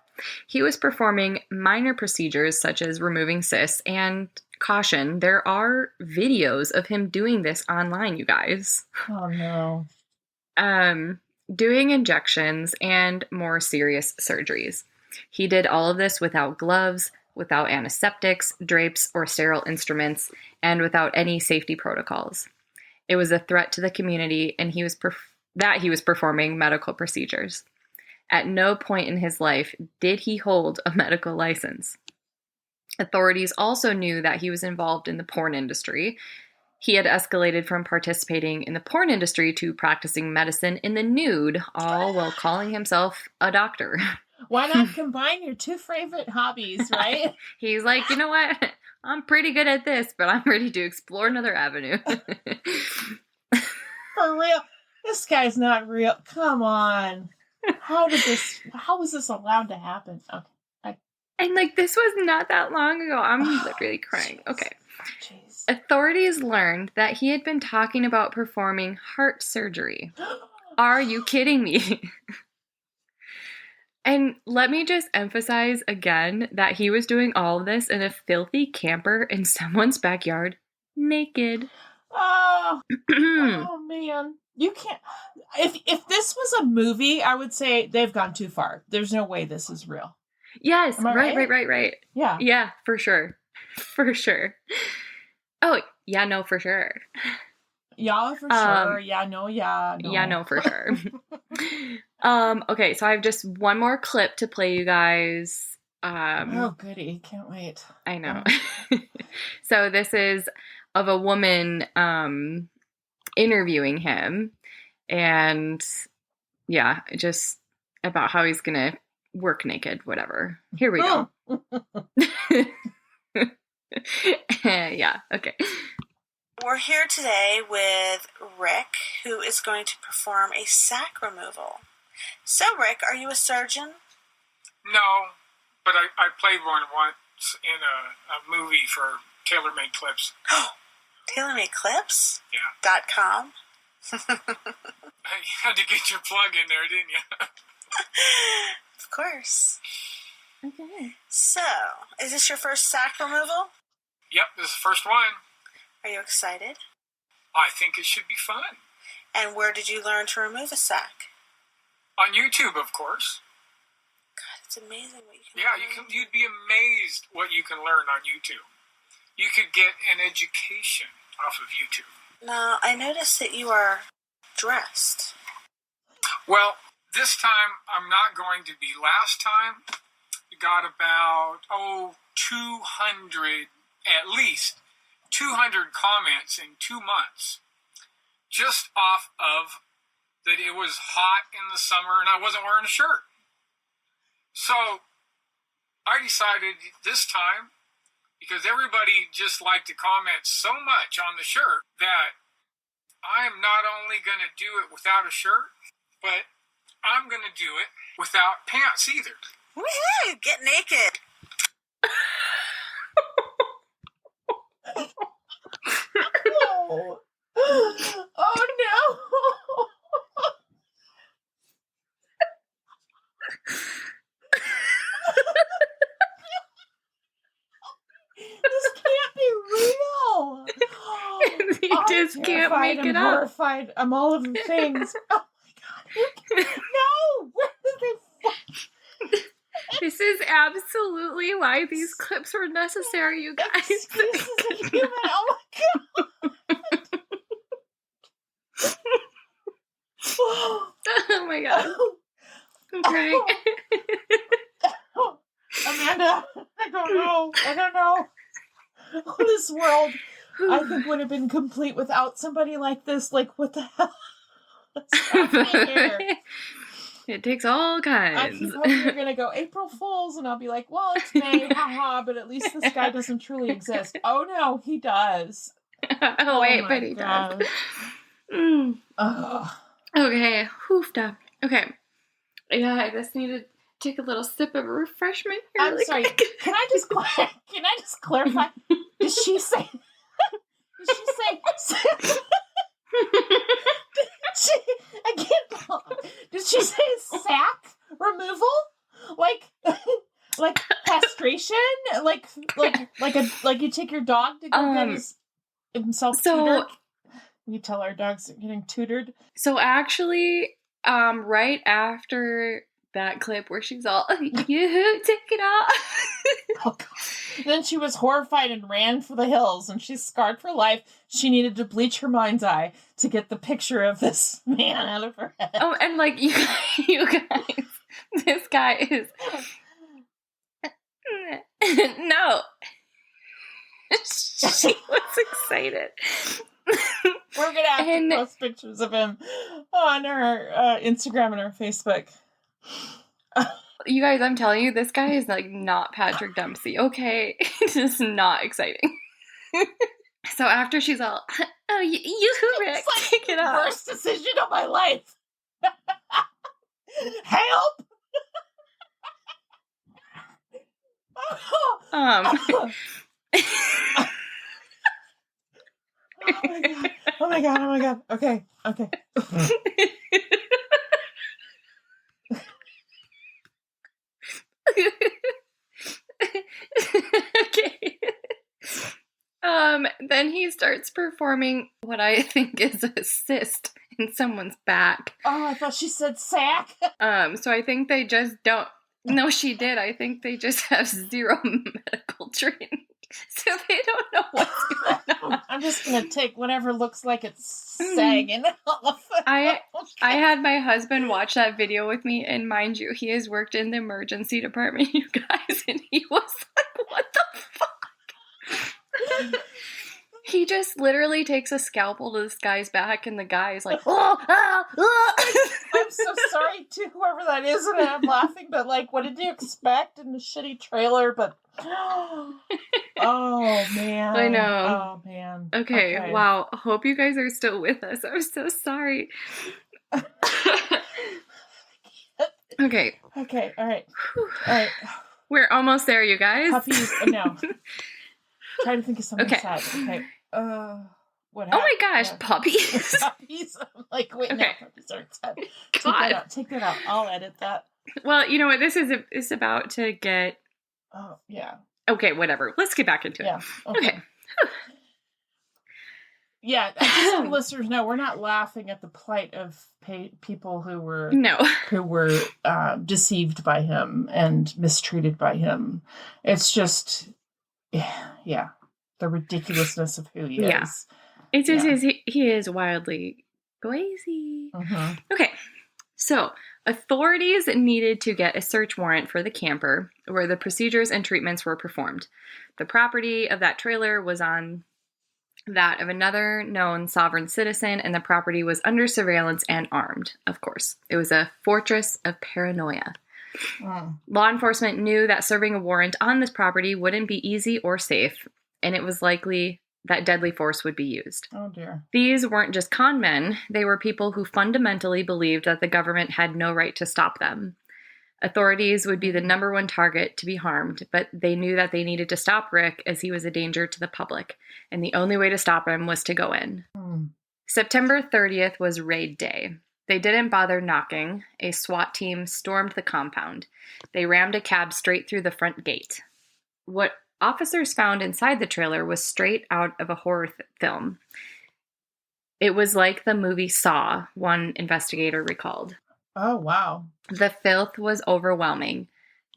He was performing minor procedures such as removing cysts, and caution, there are videos of him doing this online, you guys. Oh no. Doing injections and more serious surgeries. He did all of this without gloves, without antiseptics, drapes, or sterile instruments, and without any safety protocols. It was a threat to the community, and he was performing medical procedures. At no point in his life did he hold a medical license. Authorities also knew that he was involved in the porn industry. He had escalated from participating in the porn industry to practicing medicine in the nude, all while calling himself a doctor. Why not combine your two favorite hobbies, right? He's like, you know what? I'm pretty good at this, but I'm ready to explore another avenue. For real? This guy's not real. Come on. How was this allowed to happen? Okay. And like, this was not that long ago. I'm literally crying. Okay. Jeez. Authorities learned that he had been talking about performing heart surgery. Are you kidding me? And let me just emphasize again that he was doing all of this in a filthy camper in someone's backyard, naked. Oh man. You can't. If this was a movie, I would say they've gone too far. There's no way this is real. Yes, right. Yeah. Yeah, for sure. For sure. Oh, yeah, no, for sure. Yeah, for sure. Yeah, no. Yeah, no, for sure. Okay, so I have just one more clip to play you guys. Oh, goody. Can't wait. I know. So this is of a woman interviewing him, and yeah, just about how he's gonna work naked, whatever. Here we go. Yeah, okay. We're here today with Rick, who is going to perform a sac removal. So, Rick, are you a surgeon? No, but I played one once in a movie for Tailor-Made Clips. TailorMadeClips? Yeah. .com? You had to get your plug in there, didn't you? Of course. Okay. So, is this your first sack removal? Yep, this is the first one. Are you excited? I think it should be fun. And where did you learn to remove a sack? On YouTube, of course. God, it's amazing what you can Yeah, learn. you'd be amazed what you can learn on YouTube. You could get an education off of YouTube. Now, I noticed that you are dressed. Well, this time I'm not going to be. Last time, we got about, 200, at least 200 comments in 2 months. Just off of that it was hot in the summer and I wasn't wearing a shirt. So I decided this time, because everybody just liked to comment so much on the shirt, that I'm not only going to do it without a shirt, but I'm going to do it without pants either. Woohoo! Get naked! Oh, oh no! This can't be real. You I'm just can't terrified, make it I'm up. horrified. I'm all of the things. Oh my god! No! Where did they find? This is absolutely why these clips were necessary, you guys. Excuses of human. Oh my god! Oh my god. Okay. Amanda, I don't know. This world, I think, would have been complete without somebody like this. Like, what the hell? What's happening here? It takes all I kinds. keep hoping you're gonna go April Fools, and I'll be like, well, it's May, haha, but at least this guy doesn't truly exist. Oh no, he does. Oh wait, my but he God. does. Mm. Ugh. Okay, hoofda. Okay. Yeah, I just need to take a little sip of a refreshment here. I'm really sorry. quick. Can I just clarify? Did she say? I can't tell. Did she say sack removal? Like castration? Like you take your dog to go get himself tutored? We tell our dogs are getting tutored. So actually, right after that clip where she's all, you take it off. Oh god. Then she was horrified and ran for the hills, and she's scarred for life. She needed to bleach her mind's eye to get the picture of this man out of her head. Oh, and like you guys, this guy is no. She was excited. We're gonna have to post pictures of him on our Instagram and our Facebook. You guys, I'm telling you, this guy is like not Patrick Dempsey, okay? It's just not exciting. So after she's all, oh, you Rick, It's take it off. Worst decision of my life. Help! Oh my god. Okay. Okay. Then he starts performing what I think is a cyst in someone's back. Oh, I thought she said sack. So I think they just don't. No, she did. I think they just have zero medical training, so they don't know what's going on. I'm just gonna take whatever looks like it's sagging off. I had my husband watch that video with me, and mind you, he has worked in the emergency department, you guys, and he was like, what the fuck? He just literally takes a scalpel to this guy's back, and the guy is like, I'm so sorry to whoever that is, and I'm laughing, but like, what did you expect in the shitty trailer? But oh man, I know. Oh man. Okay, wow. Hope you guys are still with us. I'm so sorry. Okay. All right. We're almost there, you guys. Puppies. No. Try to think of something Okay. sad. Okay. What happened? Oh my gosh, puppies. Puppies. Like, wait, Okay. no, sorry. God. Take that out. I'll edit that. Well, you know what? This is about to get... Oh, yeah. Okay, whatever. Let's get back into it. Yeah. Okay. Yeah, just so listeners know, we're not laughing at the plight of people who were deceived by him and mistreated by him. It's just, yeah, the ridiculousness of who he is. It just is. He is wildly crazy. Mm-hmm. Okay, so authorities needed to get a search warrant for the camper where the procedures and treatments were performed. The property of that trailer was on that of another known sovereign citizen, and the property was under surveillance and armed, of course. It was a fortress of paranoia. Law enforcement knew that serving a warrant on this property wouldn't be easy or safe, and it was likely that deadly force would be used. Oh, dear. These weren't just con men. They were people who fundamentally believed that the government had no right to stop them. Authorities would be the number one target to be harmed, but they knew that they needed to stop Rick as he was a danger to the public, and the only way to stop him was to go in. September 30th was raid day. They didn't bother knocking. A SWAT team stormed the compound. They rammed a cab straight through the front gate. What officers found inside the trailer was straight out of a horror film. It was like the movie Saw, one investigator recalled. Oh, wow. The filth was overwhelming.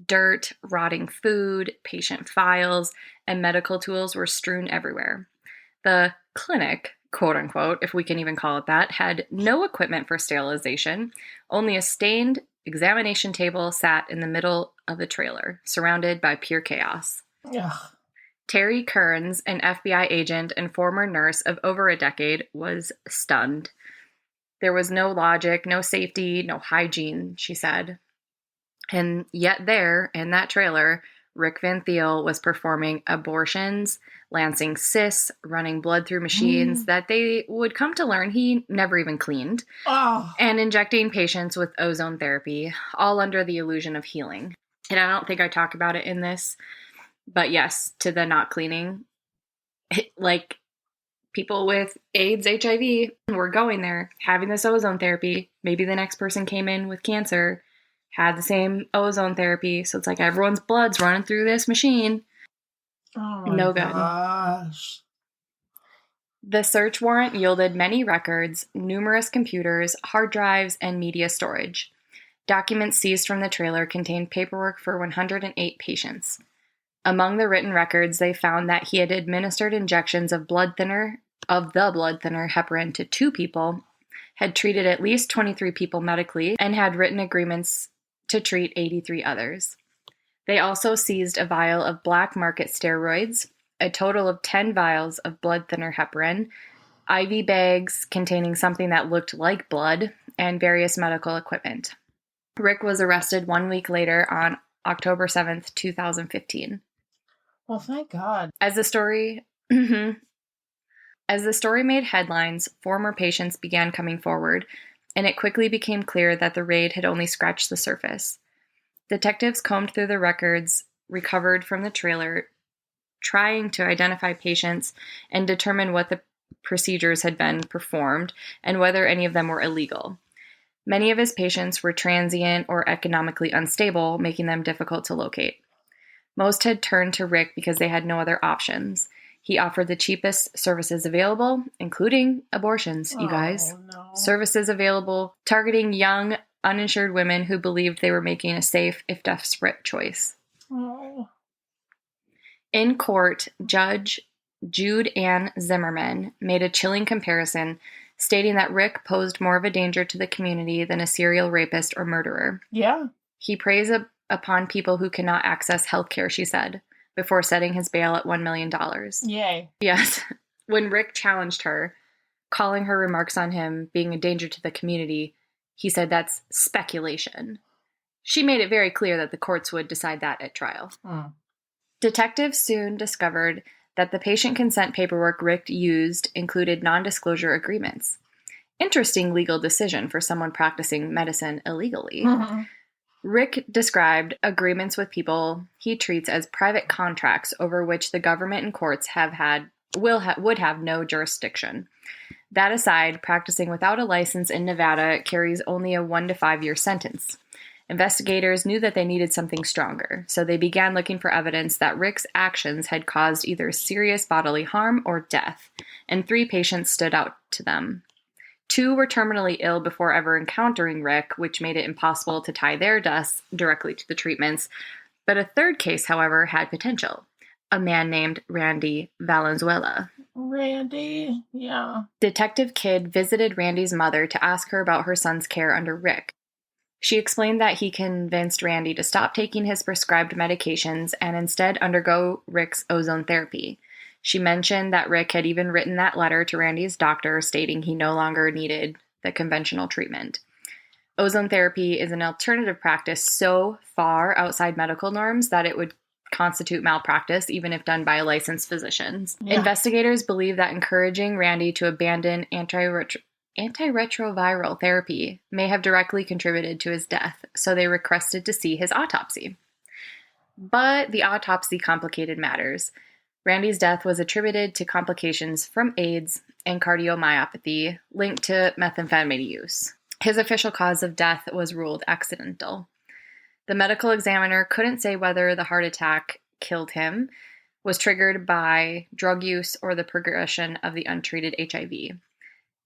Dirt, rotting food, patient files, and medical tools were strewn everywhere. The clinic, quote unquote, if we can even call it that, had no equipment for sterilization. Only a stained examination table sat in the middle of the trailer, surrounded by pure chaos. Ugh. Terry Kearns, an FBI agent and former nurse of over a decade, was stunned. There was no logic, no safety, no hygiene, she said. And yet there, in that trailer, Rick Van Thiel was performing abortions, lancing cysts, running blood through machines that they would come to learn he never even cleaned, and injecting patients with ozone therapy, all under the illusion of healing. And I don't think I talk about it in this, but yes, to the not cleaning, like... People with AIDS, HIV were going there, having this ozone therapy. Maybe the next person came in with cancer, had the same ozone therapy. So it's like everyone's blood's running through this machine. Oh my No good. gosh. The search warrant yielded many records, numerous computers, hard drives, and media storage. Documents seized from the trailer contained paperwork for 108 patients. Among the written records, they found that he had administered injections of the blood thinner heparin to 2 people, had treated at least 23 people medically, and had written agreements to treat 83 others. They also seized a vial of black market steroids, a total of 10 vials of blood thinner heparin, IV bags containing something that looked like blood, and various medical equipment. Rick was arrested 1 week later on October 7th, 2015. Well, thank God. As the story made headlines, former patients began coming forward, and it quickly became clear that the raid had only scratched the surface. Detectives combed through the records recovered from the trailer, trying to identify patients and determine what the procedures had been performed and whether any of them were illegal. Many of his patients were transient or economically unstable, making them difficult to locate. Most had turned to Rick because they had no other options. He offered the cheapest services available, including abortions, you guys. No. Services available targeting young, uninsured women who believed they were making a safe, if desperate, choice. Oh. In court, Judge Jude Ann Zimmerman made a chilling comparison, stating that Rick posed more of a danger to the community than a serial rapist or murderer. Yeah. He preys upon people who cannot access health care, she said, before setting his bail at $1 million. Yay. Yes. When Rick challenged her, calling her remarks on him being a danger to the community, he said that's speculation. She made it very clear that the courts would decide that at trial. Detectives soon discovered that the patient consent paperwork Rick used included non-disclosure agreements. Interesting legal decision for someone practicing medicine illegally. Mm-hmm. Rick described agreements with people he treats as private contracts over which the government and courts would have no jurisdiction. That aside, practicing without a license in Nevada carries only a 1 to 5 year sentence. Investigators knew that they needed something stronger, so they began looking for evidence that Rick's actions had caused either serious bodily harm or death, and 3 patients stood out to them. 2 were terminally ill before ever encountering Rick, which made it impossible to tie their deaths directly to the treatments. But a 3rd case, however, had potential. A man named Randy Valenzuela. Randy, yeah. Detective Kidd visited Randy's mother to ask her about her son's care under Rick. She explained that he convinced Randy to stop taking his prescribed medications and instead undergo Rick's ozone therapy. She mentioned that Rick had even written that letter to Randy's doctor stating he no longer needed the conventional treatment. Ozone therapy is an alternative practice so far outside medical norms that it would constitute malpractice even if done by a licensed physician. Yeah. Investigators believe that encouraging Randy to abandon antiretroviral therapy may have directly contributed to his death, so they requested to see his autopsy. But the autopsy complicated matters. Randy's death was attributed to complications from AIDS and cardiomyopathy linked to methamphetamine use. His official cause of death was ruled accidental. The medical examiner couldn't say whether the heart attack killed him, was triggered by drug use, or the progression of the untreated HIV.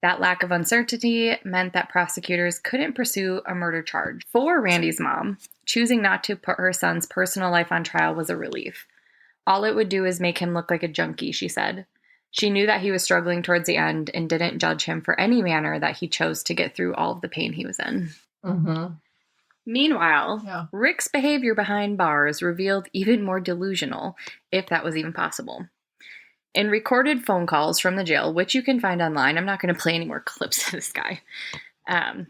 That lack of uncertainty meant that prosecutors couldn't pursue a murder charge. For Randy's mom, choosing not to put her son's personal life on trial was a relief. All it would do is make him look like a junkie, she said. She knew that he was struggling towards the end and didn't judge him for any manner that he chose to get through all of the pain he was in. Mm-hmm. Meanwhile, Rick's behavior behind bars revealed even more delusional, if that was even possible. In recorded phone calls from the jail, which you can find online, I'm not going to play any more clips of this guy,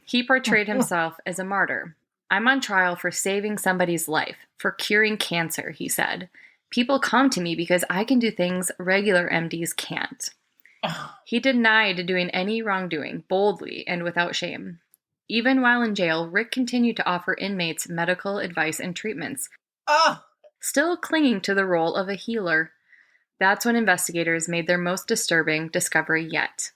he portrayed himself as a martyr. I'm on trial for saving somebody's life, for curing cancer, he said. People come to me because I can do things regular MDs can't. He denied doing any wrongdoing, boldly and without shame. Even while in jail, Rick continued to offer inmates medical advice and treatments, still clinging to the role of a healer. That's when investigators made their most disturbing discovery yet.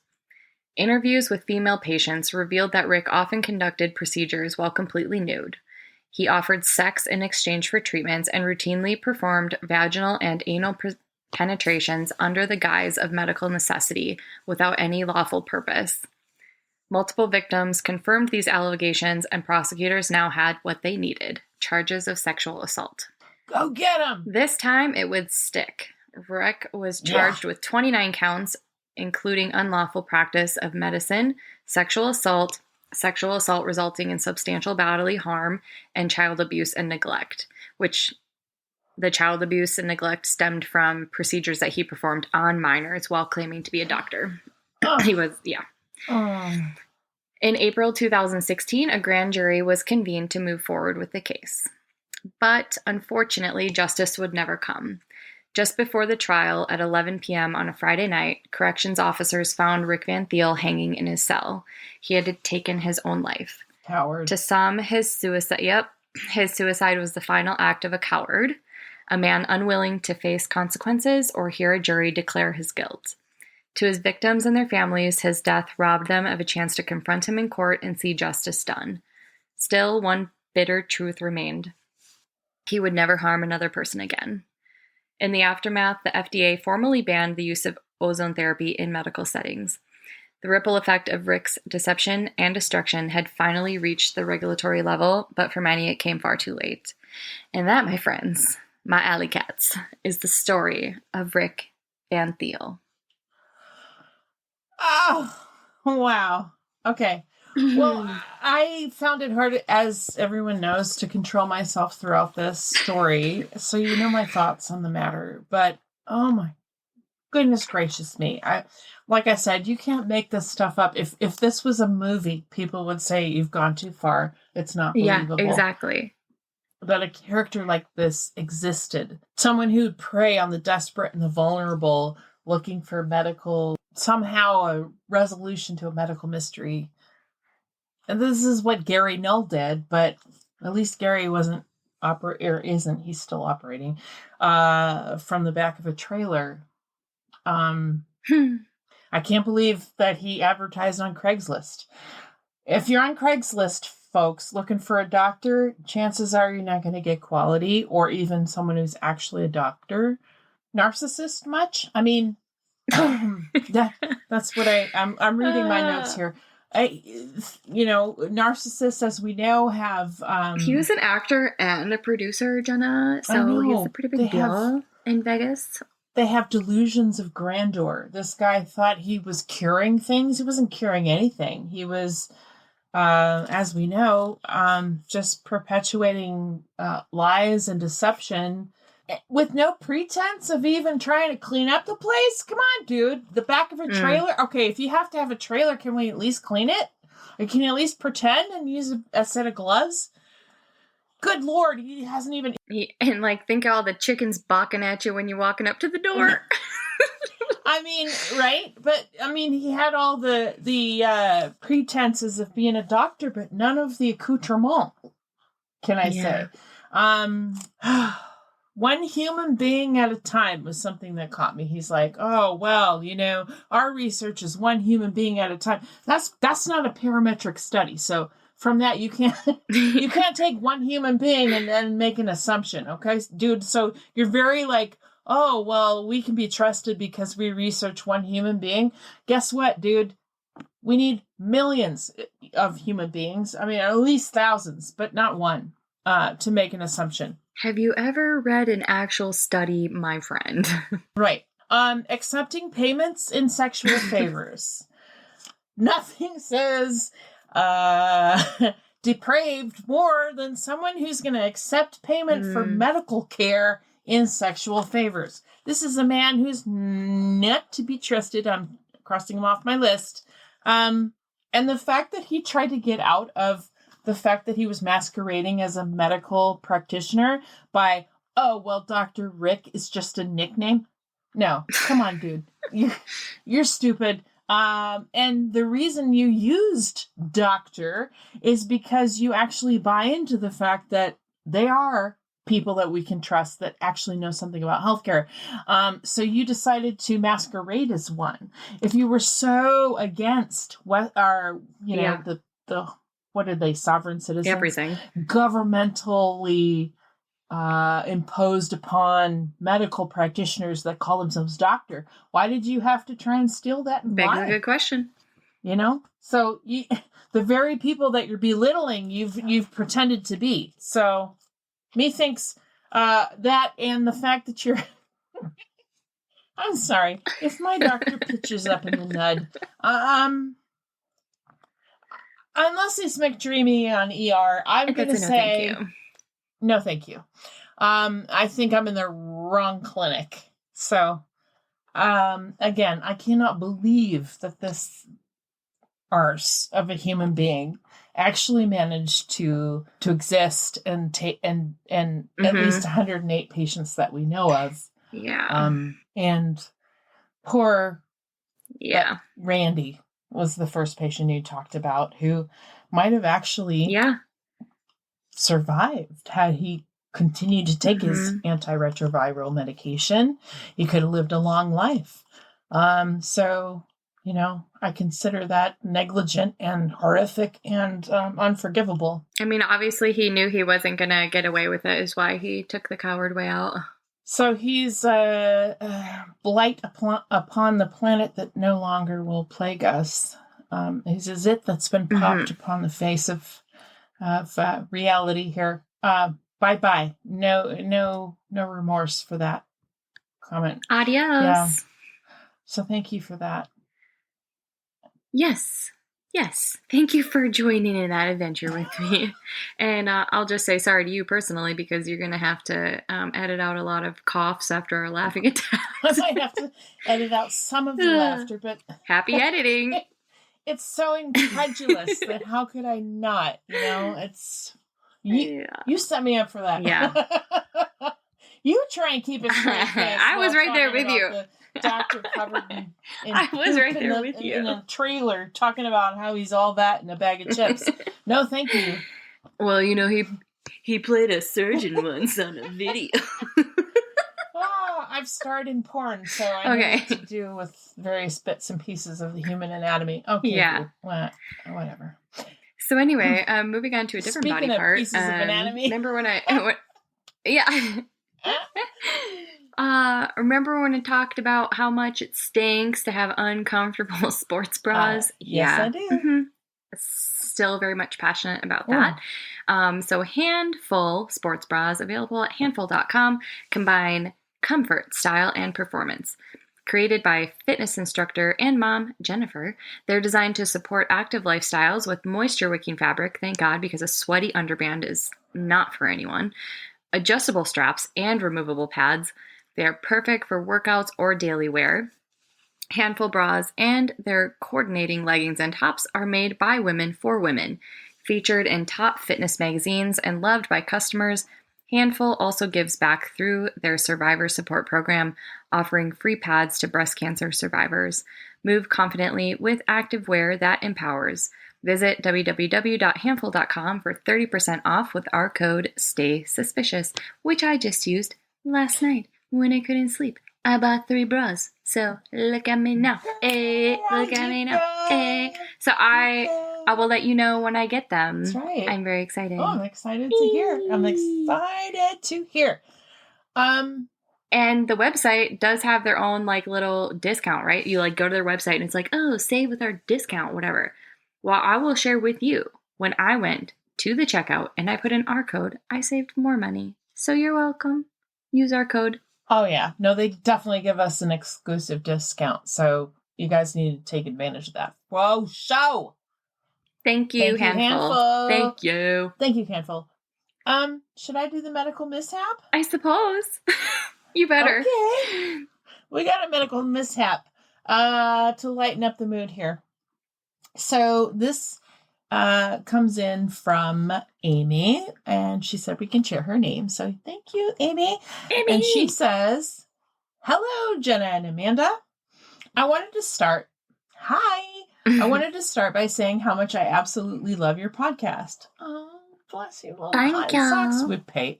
Interviews with female patients revealed that Rick often conducted procedures while completely nude. He offered sex in exchange for treatments and routinely performed vaginal and anal penetrations under the guise of medical necessity without any lawful purpose. Multiple victims confirmed these allegations, and prosecutors now had what they needed: charges of sexual assault. Go get him! This time it would stick. Rick was charged with 29 counts, including unlawful practice of medicine, sexual assault resulting in substantial bodily harm, and child abuse and neglect, which the child abuse and neglect stemmed from procedures that he performed on minors while claiming to be a doctor. He was, In April 2016, a grand jury was convened to move forward with the case. But unfortunately, justice would never come. Just before the trial, at 11 p.m. on a Friday night, corrections officers found Rick Van Thiel hanging in his cell. He had taken his own life. Coward. To some, his suicide was the final act of a coward, a man unwilling to face consequences or hear a jury declare his guilt. To his victims and their families, his death robbed them of a chance to confront him in court and see justice done. Still, one bitter truth remained. He would never harm another person again. In the aftermath, the FDA formally banned the use of ozone therapy in medical settings. The ripple effect of Rick's deception and destruction had finally reached the regulatory level, but for many it came far too late. And that, my friends, my alley cats, is the story of Rick Van Thiel. Oh, wow. Okay. Well, I found it hard, as everyone knows, to control myself throughout this story. So you know my thoughts on the matter. But, oh my goodness gracious me. Like I said, you can't make this stuff up. If this was a movie, people would say you've gone too far. It's not believable. Yeah, exactly. That a character like this existed. Someone who'd prey on the desperate and the vulnerable, looking for somehow a resolution to a medical mystery. And this is what Gary Null did, but at least Gary isn't, he's still operating, from the back of a trailer. I I can't believe that he advertised on Craigslist. If you're on Craigslist, folks, looking for a doctor, chances are you're not going to get quality or even someone who's actually a doctor. Narcissist much? I mean, that's what I'm reading my notes here. Narcissists, as we know, have... he was an actor and a producer, Jenna, so he's a pretty big deal in Vegas. They have delusions of grandeur. This guy thought he was curing things. He wasn't curing anything. He was, as we know, just perpetuating lies and deception with no pretense of even trying to clean up the place. Come on, dude. The back of a trailer. Okay, if you have to have a trailer, can we at least clean it? Or can you at least pretend and use a set of gloves? Good Lord, he hasn't even... And, think of all the chickens balking at you when you're walking up to the door. I mean, right? But, I mean, he had all the pretenses of being a doctor, but none of the accoutrement, can I say. One human being at a time was something that caught me. He's like, oh, well, our research is one human being at a time. That's not a parametric study. So from that, you can't take one human being and then make an assumption. Okay, dude. So you're very oh, well, we can be trusted because we research one human being. Guess what, dude? We need millions of human beings. I mean, at least thousands, but not one, to make an assumption. Have you ever read an actual study, my friend? Right. Accepting payments in sexual favors. Nothing says depraved more than someone who's going to accept payment for medical care in sexual favors. This is a man who's not to be trusted. I'm crossing him off my list. And the fact that he tried to get out of the fact that he was masquerading as a medical practitioner by, oh, well, Dr. Rick is just a nickname. No, come on, dude. You're stupid. And the reason you used doctor is because you actually buy into the fact that they are people that we can trust that actually know something about healthcare. So you decided to masquerade as one. If you were so against what are, the what are they, sovereign citizens? Everything. Governmentally imposed upon medical practitioners that call themselves doctor. Why did you have to try and steal that and Begs lie? a good question. So the very people that you're belittling, you've pretended to be. So methinks that and the fact that you're... I'm sorry. If my doctor pitches up in the nud, unless it's McDreamy on ER, I'm going to say... Thank you. No, thank you. I think I'm in the wrong clinic. So, again, I cannot believe that this arse of a human being actually managed to exist and at least 108 patients that we know of. Yeah. And poor Randy was the first patient you talked about who might have actually survived had he continued to take his antiretroviral medication. He could have lived a long life. So, I consider that negligent and horrific and unforgivable. I mean, obviously he knew he wasn't going to get away with it, is why he took the coward way out. So he's a blight upon the planet that no longer will plague us. He's a zit that's been popped upon the face of reality here. Bye-bye. No remorse for that comment. Adios. Yeah. So thank you for that. Yes. Thank you for joining in that adventure with me. And I'll just say sorry to you personally because you're going to have to edit out a lot of coughs after our laughing attacks. I might have to edit out some of the laughter, but... Happy editing. It's so incredulous that how could I not? It's... You set me up for that. Yeah. You try and keep it straight. I was right there with you. The doctor covered in I was right there with you. In a trailer talking about how he's all that in a bag of chips. No, thank you. Well, he played a surgeon once on a video. I've I've starred in porn, so I know Okay. what to do with various bits and pieces of the human anatomy. Okay, Yeah. whatever. So anyway, moving on to a different Speaking body of part. pieces of anatomy. Remember when yeah. Remember when I talked about how much it stinks to have uncomfortable sports bras? Yes, I do. Mm-hmm. Still very much passionate about that. So Handful sports bras available at handful.com combine comfort, style, and performance. Created by fitness instructor and mom, Jennifer, they're designed to support active lifestyles with moisture-wicking fabric, thank God, because a sweaty underband is not for anyone. Adjustable straps and removable pads. They're perfect for workouts or daily wear. Handful bras and their coordinating leggings and tops are made by women for women. Featured in top fitness magazines and loved by customers, Handful also gives back through their survivor support program, offering free pads to breast cancer survivors. Move confidently with activewear that empowers. Visit www.handful.com for 30% off with our code STAYSUSPICIOUS, which I just used last night when I couldn't sleep. I bought 3 bras, so look at me now. Hey, look at me now. Hey. So I will let you know when I get them. That's right. I'm very excited. Oh, I'm excited to hear. And the website does have their own like little discount, right? You like go to their website and it's like, oh, save with our discount, whatever. Well, I will share with you when I went to the checkout and I put in our code, I saved more money. So you're welcome. Use our code. Oh, yeah. No, they definitely give us an exclusive discount. So you guys need to take advantage of that. Whoa, show! Thank you, Handful. Thank you. Thank you, Handful. Should I do the medical mishap? I suppose. You better. Okay. We got a medical mishap to lighten up the mood here. So this comes in from Amy, and she said we can share her name. So thank you, Amy. And she says, hello, Jenna and Amanda. I wanted to start by saying how much I absolutely love your podcast. Oh, bless you. Well, thank you. Sucks. We pay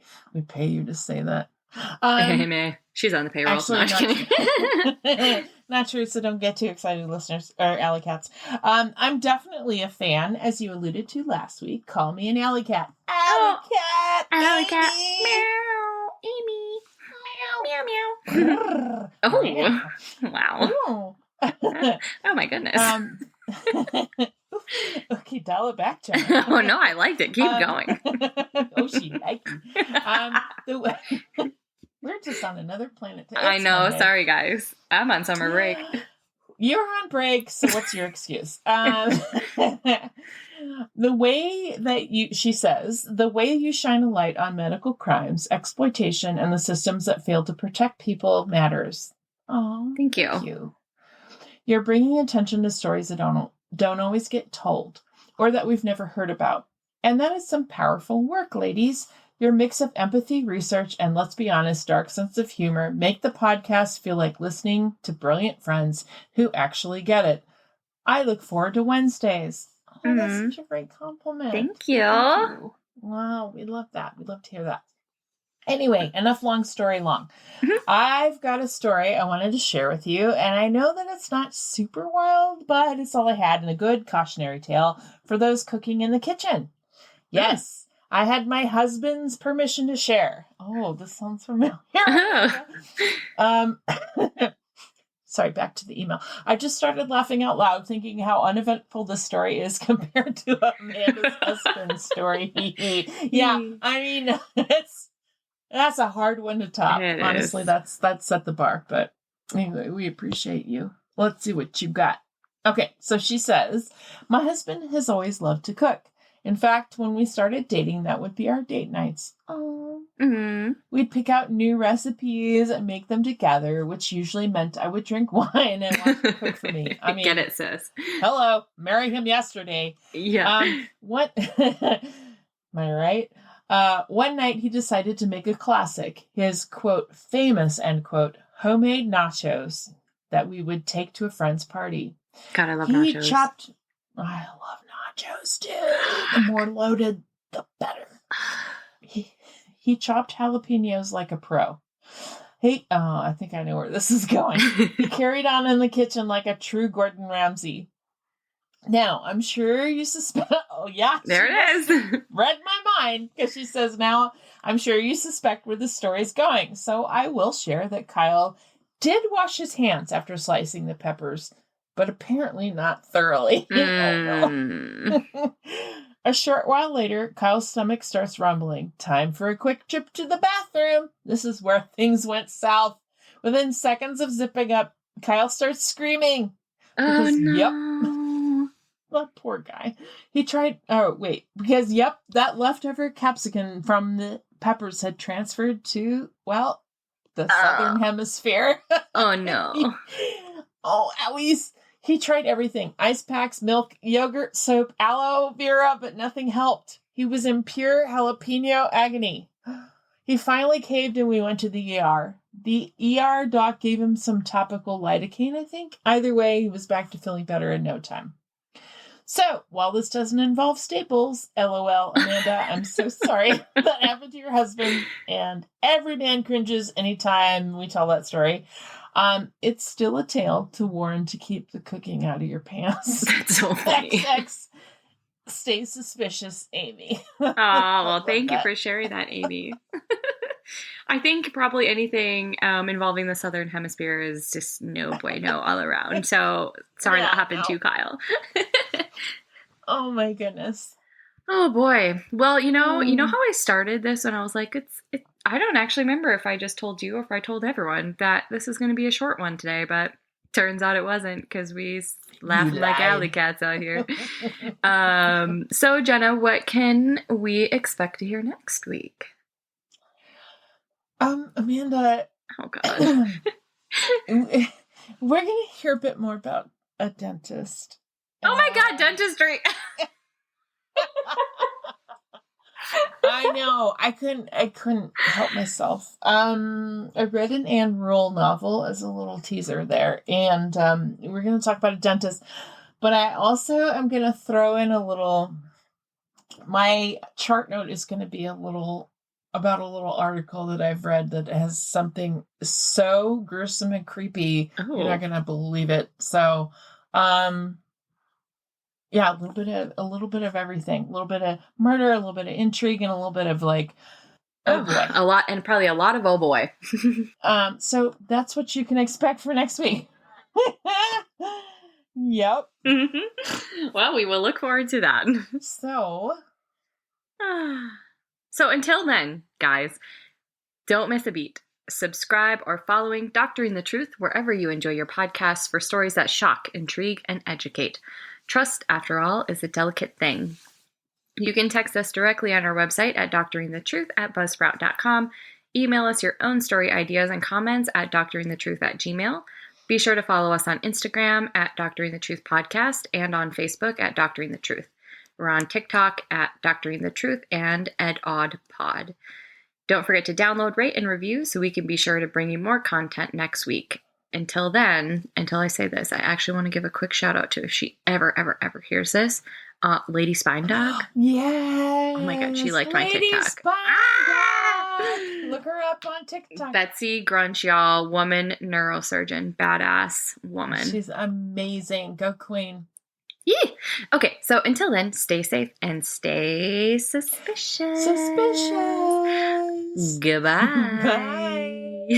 you to say that. Amy, she's on the payroll. Actually, not true, so don't get too excited, listeners, or alley cats. I'm definitely a fan, as you alluded to last week. Call me an alley cat. Alley cat! Alley cat. Meow. Amy. Meow, meow, meow. Oh, wow. Oh. Oh, my goodness. Okay, dial it back, Jenna. Oh, no, I liked it. Keep going. Oh, she liked it. We're just on another planet. I know. Monday. Sorry, guys. I'm on summer break. You're on break, so what's your excuse? The way that she says, the way you shine a light on medical crimes, exploitation, and the systems that fail to protect people matters. Oh, thank you. You're bringing attention to stories that don't always get told, or that we've never heard about. And that is some powerful work, ladies. Your mix of empathy, research, and let's be honest, dark sense of humor make the podcast feel like listening to brilliant friends who actually get it. I look forward to Wednesdays. Oh, that's such a great compliment. Thank you. Wow, we love that. We love to hear that. Anyway, enough long story long. I've got a story I wanted to share with you, and I know that it's not super wild, but it's all I had in a good cautionary tale for those cooking in the kitchen. Yes. I had my husband's permission to share. Oh, this sounds familiar. Sorry, back to the email. I just started laughing out loud, thinking how uneventful this story is compared to Amanda's husband's story. Yeah, I mean, that's a hard one to top. Honestly, that's set the bar. But anyway, we appreciate you. Let's see what you got. Okay, so she says, my husband has always loved to cook. In fact, when we started dating, that would be our date nights. Oh. Mm-hmm. We'd pick out new recipes and make them together, which usually meant I would drink wine and watch him cook for me. I mean, get it, sis. Hello, marry him yesterday. Yeah. What? Am I right? One night he decided to make a classic, his, quote, famous, end quote, homemade nachos that we would take to a friend's party. God, I love nachos. I love nachos, dude. The more loaded, the better. He chopped jalapenos like a pro. I think I know where this is going. He carried on in the kitchen like a true Gordon Ramsay. Now, I'm sure you suspect... Oh, yeah. There it is. Read my mind, because she says, now, I'm sure you suspect where the story's going. So I will share that Kyle did wash his hands after slicing the peppers, but apparently not thoroughly. Oh, no. A short while later, Kyle's stomach starts rumbling. Time for a quick trip to the bathroom. This is where things went south. Within seconds of zipping up, Kyle starts screaming. Oh, no. Yep. That poor guy. He tried... because, that leftover capsicum from the peppers had transferred to, well, the southern hemisphere. Oh, no. Owies. He tried everything. Ice packs, milk, yogurt, soap, aloe vera, but nothing helped. He was in pure jalapeno agony. He finally caved and we went to the ER. The ER doc gave him some topical lidocaine, I think. Either way, he was back to feeling better in no time. So, while this doesn't involve staples, LOL, Amanda, I'm so sorry that happened to your husband, and every man cringes anytime we tell that story. It's still a tale to warn to keep the cooking out of your pants. That's so funny. XX, stay suspicious, Amy. Oh, well, thank you for sharing that, Amy. I think probably anything involving the Southern Hemisphere is just no bueno all around. So sorry that happened to you, Kyle. Oh my goodness. Oh boy. Well, you know how I started this and I was like, I don't actually remember if I just told you or if I told everyone that this is going to be a short one today, but turns out it wasn't because we laughed like alley cats out here. So Jenna, what can we expect to hear next week? Amanda. Oh God. We're going to hear a bit more about a dentist. Oh my God, dentistry. I know. I couldn't help myself. I read an Anne Rule novel as a little teaser there, and we're going to talk about a dentist. But I also am going to throw in a little. My chart note is going to be about a little article that I've read that has something so gruesome and creepy. Oh. You're not going to believe it. So, yeah, a little bit of everything. A little bit of murder, a little bit of intrigue, and a little bit of like, oh boy. A lot, and probably a lot of oh boy. So that's what you can expect for next week. Yep. Mm-hmm. Well, we will look forward to that. So until then, guys, don't miss a beat. Subscribe or following Doctoring the Truth wherever you enjoy your podcasts for stories that shock, intrigue, and educate. Trust, after all, is a delicate thing. You can text us directly on our website at doctoringthetruth@buzzsprout.com. Email us your own story ideas and comments at doctoringthetruth@gmail. Be sure to follow us on Instagram at Doctoring the Truth Podcast and on Facebook at Doctoring the Truth. We're on TikTok at Doctoring the Truth and EdOddPod. Don't forget to download, rate, and review so we can be sure to bring you more content next week. Until then, until I say this, I actually want to give a quick shout out to if she ever hears this, Lady Spine Dog. Yes. Oh my God, she liked my Lady TikTok. Spine Dog. Look her up on TikTok. Betsy Grunch, y'all, woman neurosurgeon, badass woman. She's amazing. Go Queen. Yeah. Okay, so until then, stay safe and stay suspicious. Suspicious. Goodbye. Bye.